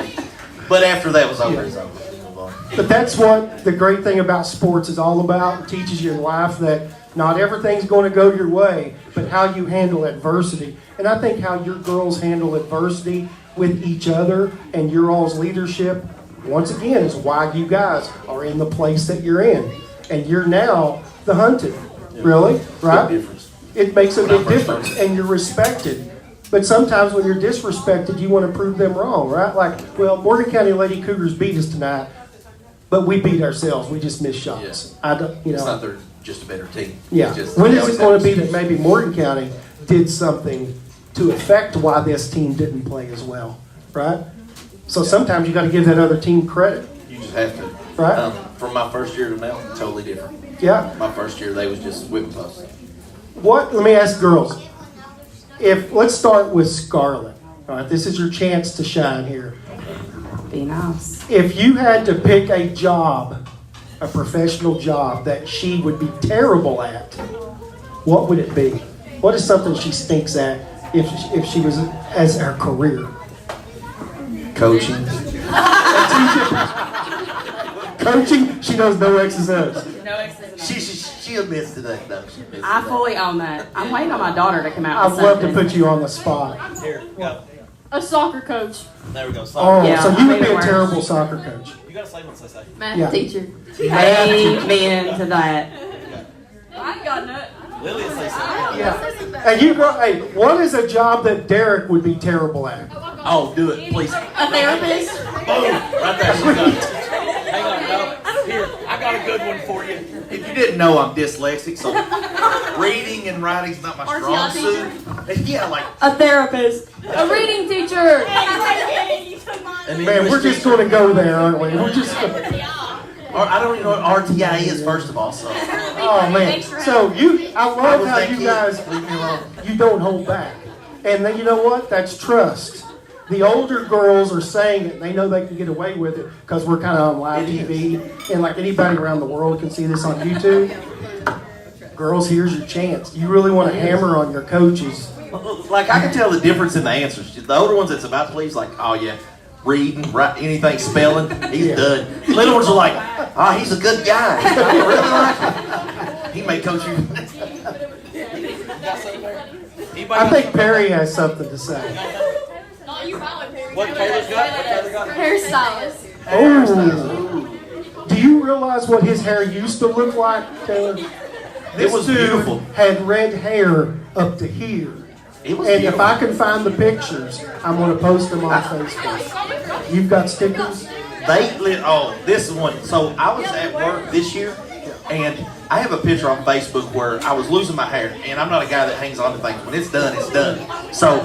but after that was over, it's over. We move on. But that's what the great thing about sports is all about. It teaches you in life that not everything's going to go your way, but how you handle adversity. And I think how your girls handle adversity with each other and your all's leadership, once again, is why you guys are in the place that you're in. And you're now the hunted, really, right? Big difference. It makes a When I big first difference, started. and you're respected. But sometimes when you're disrespected, you want to prove them wrong, right? Like, well, Morgan County Lady Cougars beat us tonight, but we beat ourselves. We just missed shots. Yeah. I don't, you It's know. not they're just a better team. Yeah. It's just, When they is always it going have to be that excuses. maybe Morgan County did something to affect why this team didn't play as well, right? So sometimes you got to give that other team credit, You just have to. right? From my first year to now, totally different. Yeah. My first year, they was just whipping us. What? Let me ask girls. Let's start with Scarlett. All right, this is your chance to shine here. Be nice. If you had to pick a job, a professional job that she would be terrible at, what would it be? What is something she stinks at if she was as her career? Coaching. Coaching, she knows no X's and O's. No X's and O's. She admits to that though. She admits I to fully own that. I'm waiting on my daughter to come out I'd with love to something. put you on the spot. that. Here, go. A soccer coach. There we go. Oh, Sorry. Yeah, so I you would made be it a work. terrible soccer coach. You gotta say what they say. Math Yeah. teacher. Amen to that. I got nut. Lily will say something. Yeah. And you go, hey, what is a job that Derek would be terrible at? Oh, do it, please. A therapist. Boom! Right there. She got it. Hang on, no. Here, I got a good one for you. If you didn't know, I'm dyslexic, so reading and writing's not my strong suit. Yeah, like. A therapist. A reading teacher. An Man, we're English just teacher. going to go there, aren't we? We're just. Or, I don't even know what RTI is, first of all, so. Oh man! So I I love was how that you kid. guys, Leave me alone. you don't hold back, and then you know what? That's trust. The older girls are saying it; they know they can get away with it because we're kind of on live It TV, and like anybody around the world can see this on YouTube. Girls, here's your chance. You really want to hammer on your coaches. Like, I can tell the difference in the answers. The older ones that's about to please, like, oh yeah, reading, write, anything spelling, he's done. The little ones are like, oh, he's a good guy. I really like him. He may coach you. I think Perry has something to say. What Taylor's got? Hairstylist. Oh, do you realize what his hair used to look like, Taylor? It was dude beautiful. had red hair up to here. It was And if beautiful. I can find the pictures, I'm going to post them on Facebook. You've got stickers? This is one. So I was at work this year, and I have a picture on Facebook where I was losing my hair, and I'm not a guy that hangs on to things. When it's done, it's done. So,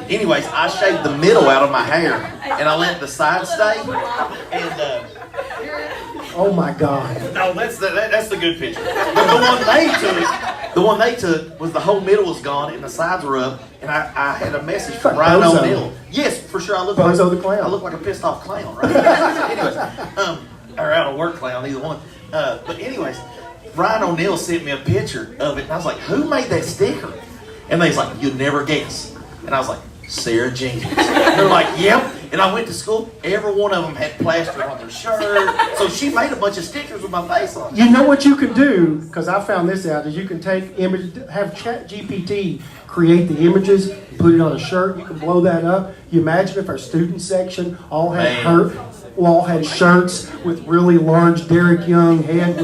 anyways, I shaved the middle out of my hair, and I let the side stay. And Oh my God. no, that's the good picture. But the one they took was the whole middle was gone, and the sides were up. And I had a message from Like Ryan Bozo. O'Neill. Yes, for sure. I look Bozo like the clown. I look like a pissed off clown, right? Anyways, or out of work clown, either one. But anyways, Ryan O'Neill sent me a picture of it, and I was like, "Who made that sticker?" And they was like, "You'd never guess." And I was like, "Sarah Jenkins." And they're like, "Yep." And I went to school. Every one of them had plaster on their shirt. So she made a bunch of stickers with my face on. You know what you can do, because I found this out, is you can take image, have ChatGPT create the images, put it on a shirt, you can blow that up. You imagine if our student section all had all had shirts with really large Derek Young head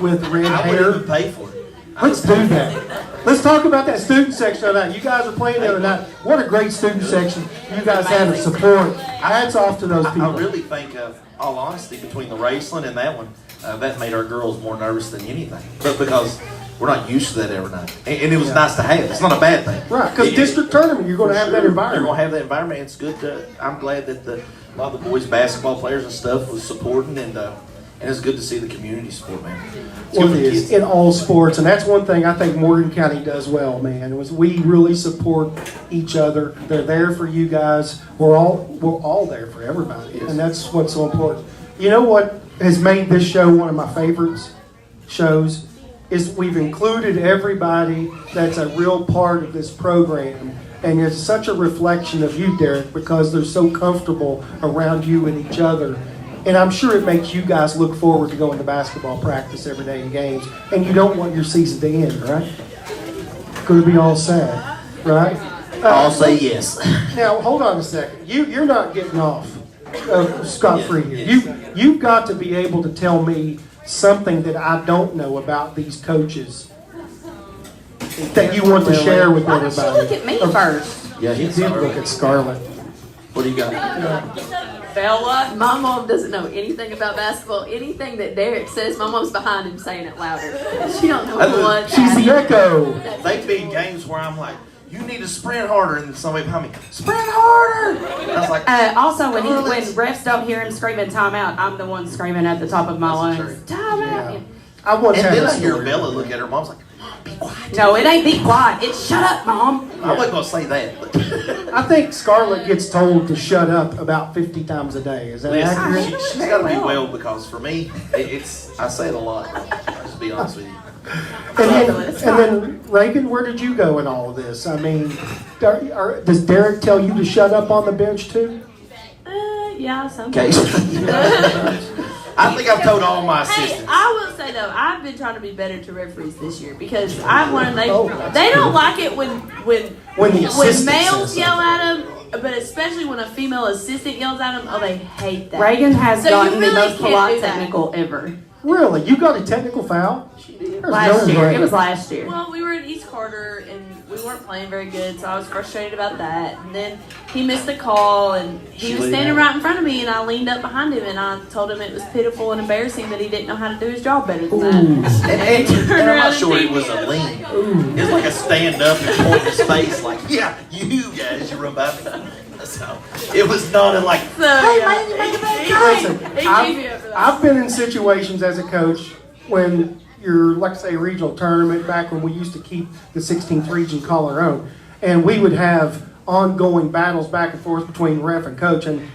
with red I hair. wouldn't even pay for it. Let's do that. Let's talk about that student section tonight. You guys are playing the other night. What a great student section you guys had of support. Hats off to those I people. really think, all honesty, between the Raceland and that one, that made our girls more nervous than anything. But because we're not used to that every night. And it was nice to have. It's not a bad thing. Right, because district tournament, you're going to have that You're environment. going to have that environment. It's good. I'm glad that a lot of the boys basketball players and stuff was supporting, and it's good to see the community support, man. It's Well, good it for is kids. in all sports, and that's one thing I think Morgan County does well, man. Was we really support each other. They're there for you guys. We're all there for everybody, and that's what's so important. You know what has made this show one of my favorites shows is we've included everybody that's a real part of this program, and it's such a reflection of you, Derek, because they're so comfortable around you and each other. And I'm sure it makes you guys look forward to going to basketball practice every day in games. And you don't want your season to end, right? Going to be all sad, right? I'll say yes. Now, hold on a second. You're not getting off scot-free here. You've got to be able to tell me something that I don't know about these coaches that you want to share with Why don't you everybody. look at me first? Yeah, He he's did look at Scarlett. What do you got? Bella, my mom doesn't know anything about basketball. Anything that Derek says, my mom's behind him saying it louder. She don't know what. She's the echo. They've been games where I'm like, you need to sprint harder, and somebody behind me, sprint harder. And I was like, Also, when refs don't hear him screaming timeout, I'm the one screaming at the top of my That's lungs. Timeout. Yeah. I once and had then a I hear story. Bella look at her mom's like, Mom, be quiet. No, it ain't be quiet. It's shut up, Mom. I wasn't gonna say that, but I think Scarlett gets told to shut up about 50 times a day. Is that accurate? she's got to be well, because for me, it's I say it a lot. Just to be honest with you. And then, Reagan, where did you go in all of this? I mean, does Derek tell you to shut up on the bench too? Yeah, sometimes. I think I've told all my Hey, assistants. I will say though, I've been trying to be better to referees this year because I've learned they that's don't good. like it when the assistant males says yell something. at them, but especially when a female assistant yells at them. Oh, they hate that. Reagan has So you gotten the really most can't polite do that. technical ever. Really? You got a technical foul? There's Last no year. way. It was last year. Well, we were in East Carter and we weren't playing very good, so I was frustrated about that. And then he missed a call, and he was standing right in front of me, and I leaned up behind him, and I told him it was pitiful and embarrassing that he didn't know how to do his job better than that. And I'm around not and sure it beat was me a up. lean. It was like a stand up and point his face like, yeah, you guys, you run by me. So it was not a like, So, yeah. Listen, He gave me up for that. I've been in situations as a coach when you're, like say, a regional tournament, back when we used to keep the 16th region call our own, and we would have ongoing battles back and forth between ref and coach, and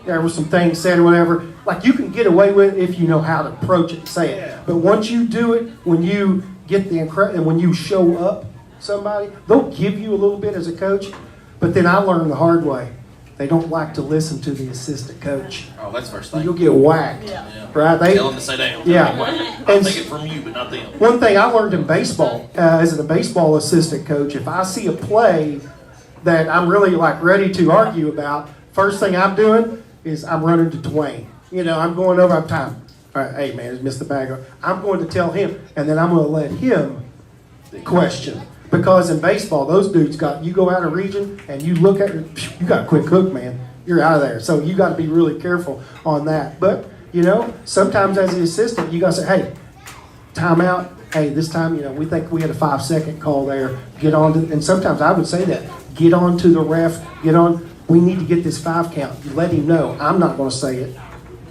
there were some things said or whatever. Like, you can get away with it if you know how to approach it and say it. But once you do it, when you get and when you show up somebody, they'll give you a little bit as a coach, but then I learned the hard way. They don't like to listen to the assistant coach. oh, that's the first thing. You'll get whacked, Yeah. right? Tell them to sit down. Yeah. I'll take it from you, but not them. One thing I learned in baseball, as a baseball assistant coach, if I see a play that I'm really like ready to argue about, first thing I'm doing is I'm running to Dwayne. You know, I'm going over, I'm time. All right, hey man, just missed the bag. I'm going to tell him, and then I'm going to let him question. Because in baseball, those dudes you go out of region and you look at you got a quick hook, man. You're out of there. So you got to be really careful on that. But, you know, sometimes as the assistant, you got to say, hey, timeout. Hey, this time, you know, we think we had a 5-second call there. Get on to, and sometimes I would say that. Get on to the ref. Get on. We need to get this 5 count. You let him know. I'm not going to say it,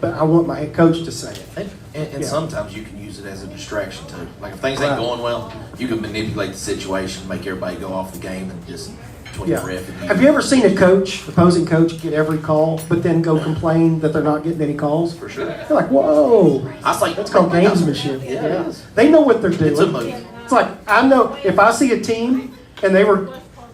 but I want my head coach to say it. And Yeah. sometimes you can use it as a distraction too. Like if things ain't Right. going well, you can manipulate the situation, make everybody go off the game, and just between Yeah. the ref and you. Have you ever seen a coach, opposing coach, get every call, but then go complain that they're not getting any calls? For sure. They're like, whoa. I was like, That's called gamesmanship. Yeah, it is. They know what they're doing. It's a move. It's like, I know if I see a team and they were,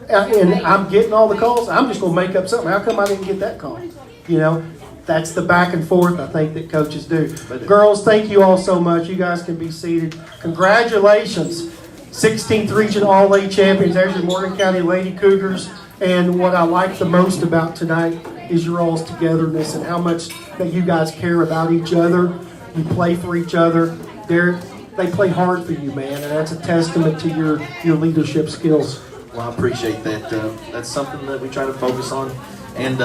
and I'm getting all the calls, I'm just going to make up something. How come I didn't get that call? You know, that's the back and forth I think that coaches do. Girls, thank you all so much. You guys can be seated. Congratulations. 16th Region All-A champions. There's your Morgan County Lady Cougars. And what I like the most about tonight is your all's togetherness and how much that you guys care about each other. You play for each other. They play hard for you, man, and that's a testament to your leadership skills. Well, I appreciate that. That's something that we try to focus on, and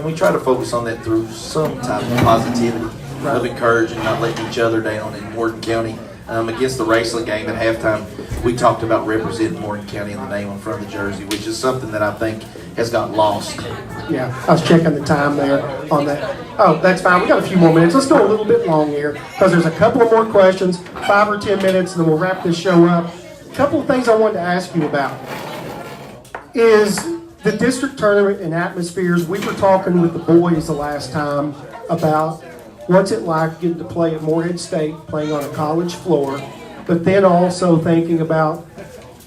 we try to focus on that through some type of positivity, of encouraging, not letting each other down in Morgan County. Against the Raceland game at halftime, we talked about representing Morgan County in the name on front of the jersey, which is something that I think has got lost. Yeah, I was checking the time there on that. Oh, that's fine. We got a few more minutes. Let's go a little bit long here because there's a couple of more questions, 5 or 10 minutes, and then we'll wrap this show up. A couple of things I wanted to ask you about is the district tournament and atmospheres. We were talking with the boys the last time about what's it like getting to play at Morehead State, playing on a college floor, but then also thinking about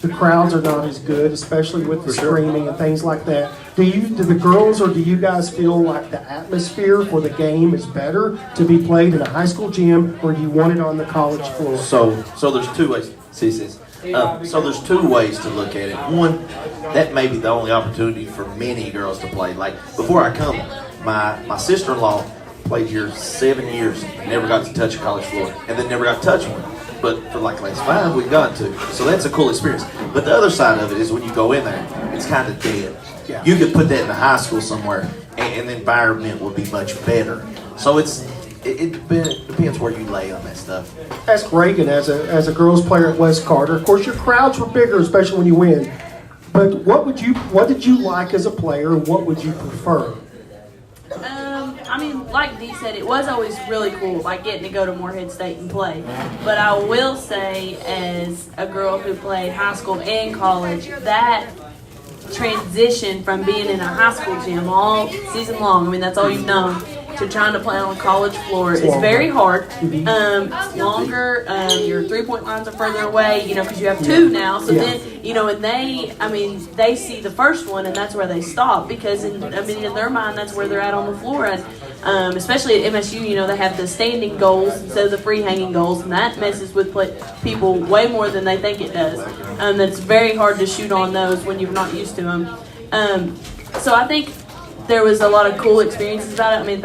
the crowds are not as good, especially with the screaming and things like that. Do the girls or do you guys feel like the atmosphere for the game is better to be played in a high school gym, or do you want it on the college floor? So there's two ways. So there's two ways to look at it. One, that may be the only opportunity for many girls to play. Like before I come, my sister-in-law played here 7 years, never got to touch a college floor, and then never got to touch one. But for like the last 5, we've got to. So that's a cool experience. But the other side of it is when you go in there, it's kind of dead. Yeah. You could put that in a high school somewhere, and the environment would be much better. So it depends where you lay on that stuff. Ask Reagan as a girls player at West Carter. Of course, your crowds were bigger, especially when you win. But what did you like as a player, and what would you prefer? I mean, like Dee said, it was always really cool, like getting to go to Morehead State and play. But I will say, as a girl who played high school and college, that transition from being in a high school gym all season long, I mean, that's all you've known, to trying to play on a college floor is very hard. It's longer. Your three-point lines are further away, because you have two now. So then, and they see the first one, and that's where they stop because, in their mind, that's where they're at on the floor. And especially at MSU, they have the standing goals instead of the free hanging goals, and that messes with people way more than they think it does. It's very hard to shoot on those when you're not used to them. So I think there was a lot of cool experiences about it. I mean,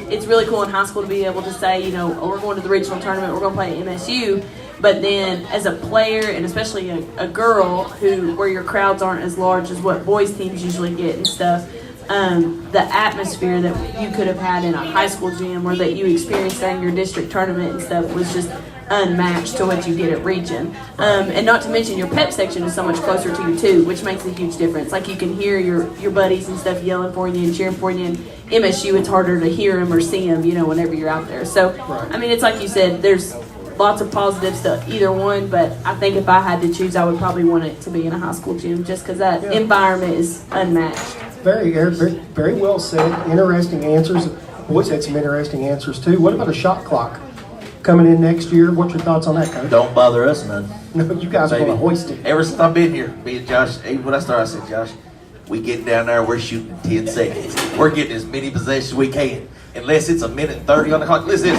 it's really cool in high school to be able to say, we're going to the regional tournament, we're going to play at MSU. But then as a player, and especially a girl where your crowds aren't as large as what boys teams usually get and stuff, the atmosphere that you could have had in a high school gym or that you experienced during your district tournament and stuff was just unmatched to what you get at region. And not to mention your pep section is so much closer to you too, which makes a huge difference. Like you can hear your buddies and stuff yelling for you and cheering for you. And MSU, it's harder to hear them or see them, whenever you're out there. So, it's like you said, there's lots of positives to either one, but I think if I had to choose, I would probably want it to be in a high school gym just because that environment is unmatched. Very, very well said. Interesting answers. Boys had some interesting answers too. What about a shot clock coming in next year? What's your thoughts on that, Coach? Don't bother us none. No, you guys are going to hoist it. Ever since I've been here, me and Josh, when I started, I said, Josh, we get down there, we're shooting 10 seconds. We're getting as many possessions as we can. Unless it's a minute 30 on the clock. Listen,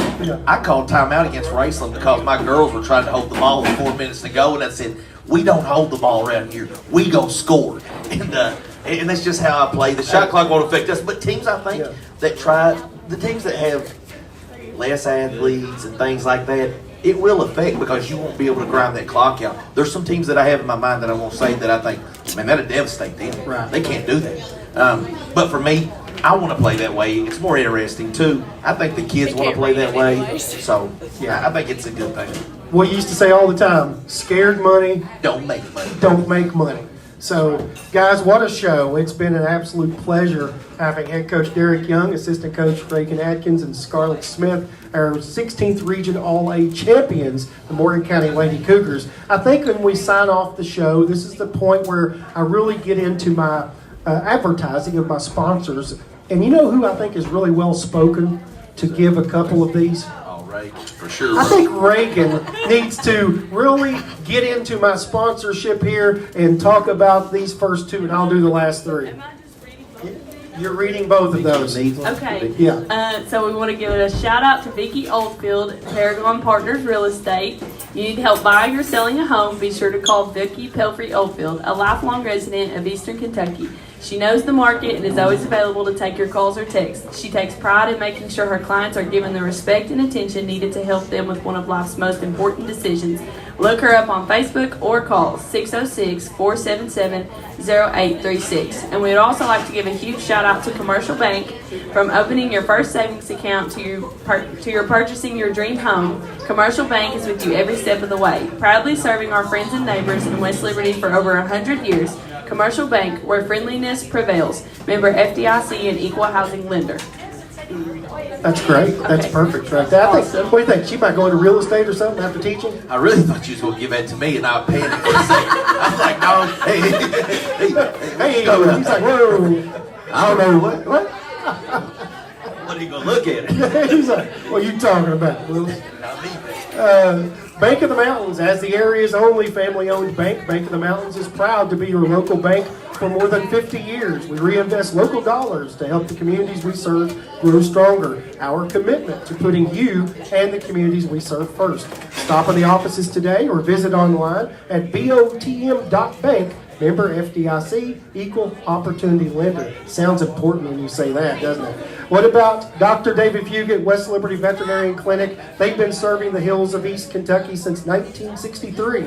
I called timeout against Raceland because my girls were trying to hold the ball with 4 minutes to go, and I said, we don't hold the ball around here. We go score. And that's just how I play. The shot clock won't affect us. But teams, I think, the teams that have less athletes and things like that, it will affect because you won't be able to grind that clock out. There's some teams that I have in my mind that I won't say that I think, man, that'll devastate them. Right. They can't do that. But for me, I want to play that way. It's more interesting, too. I think the kids want to play that way. So, I think it's a good thing. We used to say all the time, scared money don't make money. Don't make money. So, guys, what a show. It's been an absolute pleasure having head coach Derrik Young, assistant coach Reagan Atkins, and Scarlett Smith, our 16th Region All-A champions, the Morgan County Lady Cougars. I think when we sign off the show, this is the point where I really get into my advertising of my sponsors. And you know who I think is really well spoken to give a couple of these? Right, for sure. I think Reagan needs to really get into my sponsorship here and talk about these first two, and I'll do the last three. You're reading both of those. Okay. Yeah. So we want to give it a shout out to Vicki Oldfield, Paragon Partners Real Estate. You need help buying or selling a home, be sure to call Vicki Pelfrey Oldfield, a lifelong resident of Eastern Kentucky. She knows the market and is always available to take your calls or texts. She takes pride in making sure her clients are given the respect and attention needed to help them with one of life's most important decisions. Look her up on Facebook or call 606-477-0836. And we would also like to give a huge shout out to Commercial Bank. From opening your first savings account to your purchasing your dream home, Commercial Bank is with you every step of the way. Proudly serving our friends and neighbors in West Liberty for over 100 years, commercial bank where friendliness prevails. Member FDIC and equal housing lender. That's great. That's Okay. perfect right there. I think, what do you think? She might go into real estate or something after teaching? I really thought you was going to give that to me, and I panicked for a second. I was like, no, hey, He's like, whoa. I don't know what. What are you going to look at it? He's like, what are you talking about, Willis? Not me. Bank of the Mountains, as the area's only family-owned bank, Bank of the Mountains is proud to be your local bank for more than 50 years. We reinvest local dollars to help the communities we serve grow stronger. Our commitment to putting you and the communities we serve first. Stop in the offices today or visit online at botm.bank. Member FDIC, equal opportunity lender. Sounds important when you say that, doesn't it? What about Dr. David Fugit, West Liberty Veterinarian Clinic? They've been serving the hills of East Kentucky since 1963.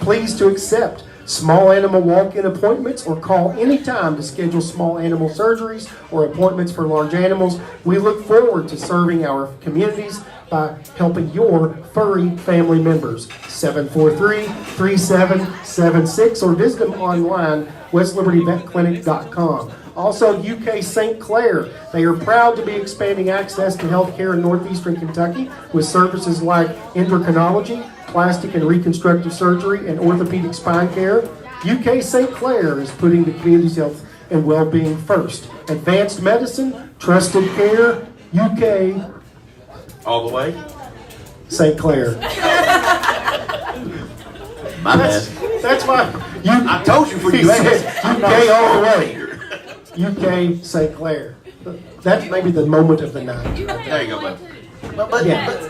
Pleased to accept small animal walk-in appointments or call anytime to schedule small animal surgeries or appointments for large animals. We look forward to serving our communities by helping your furry family members. 743-3776 or visit them online, westlibertyvetclinic.com. Also, UK St. Clair. They are proud to be expanding access to health care in northeastern Kentucky with services like endocrinology, plastic and reconstructive surgery, and orthopedic spine care. UK St. Clair is putting the community's health and well-being first. Advanced medicine, trusted care, UK All the way? St. Clair. My bad. That's why I told you before he you said asked. UK all the way. UK St. Clair. That's maybe the moment of the night. There you go, bud. But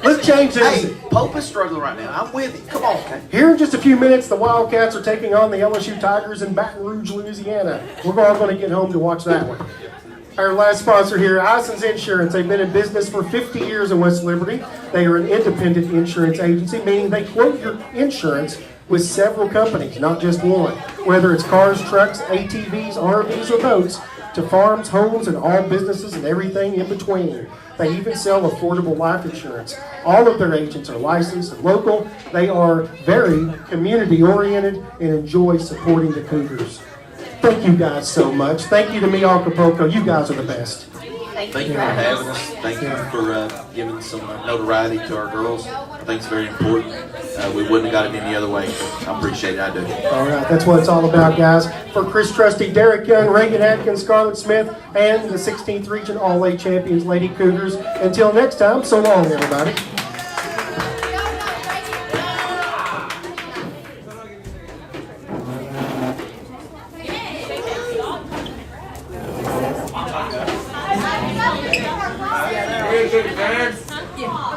Let's change this. Hey, Pope is struggling right now. I'm with you. Come on. Here in just a few minutes, the Wildcats are taking on the LSU Tigers in Baton Rouge, Louisiana. We're all going to get home to watch that one. Our last sponsor here, Ison's Insurance. They've been in business for 50 years in West Liberty. They are an independent insurance agency, meaning they quote your insurance with several companies, not just one. Whether it's cars, trucks, ATVs, RVs, or boats, to farms, homes, and all businesses and everything in between. They even sell affordable life insurance. All of their agents are licensed and local. They are very community-oriented and enjoy supporting the Cougars. Thank you guys so much. Thank you to me, Acapulco. You guys are the best. Thank Thank you. you for having us. Thank you for giving some notoriety to our girls. I think it's very important. We wouldn't have got it any other way. I appreciate it. I do. All right, that's what it's all about, guys. For Chris Trusty, Derrik Young, Reagan Atkins, Scarlett Smith, and the 16th Region All-A Champions, Lady Cougars. Until next time, so long, everybody. Yeah.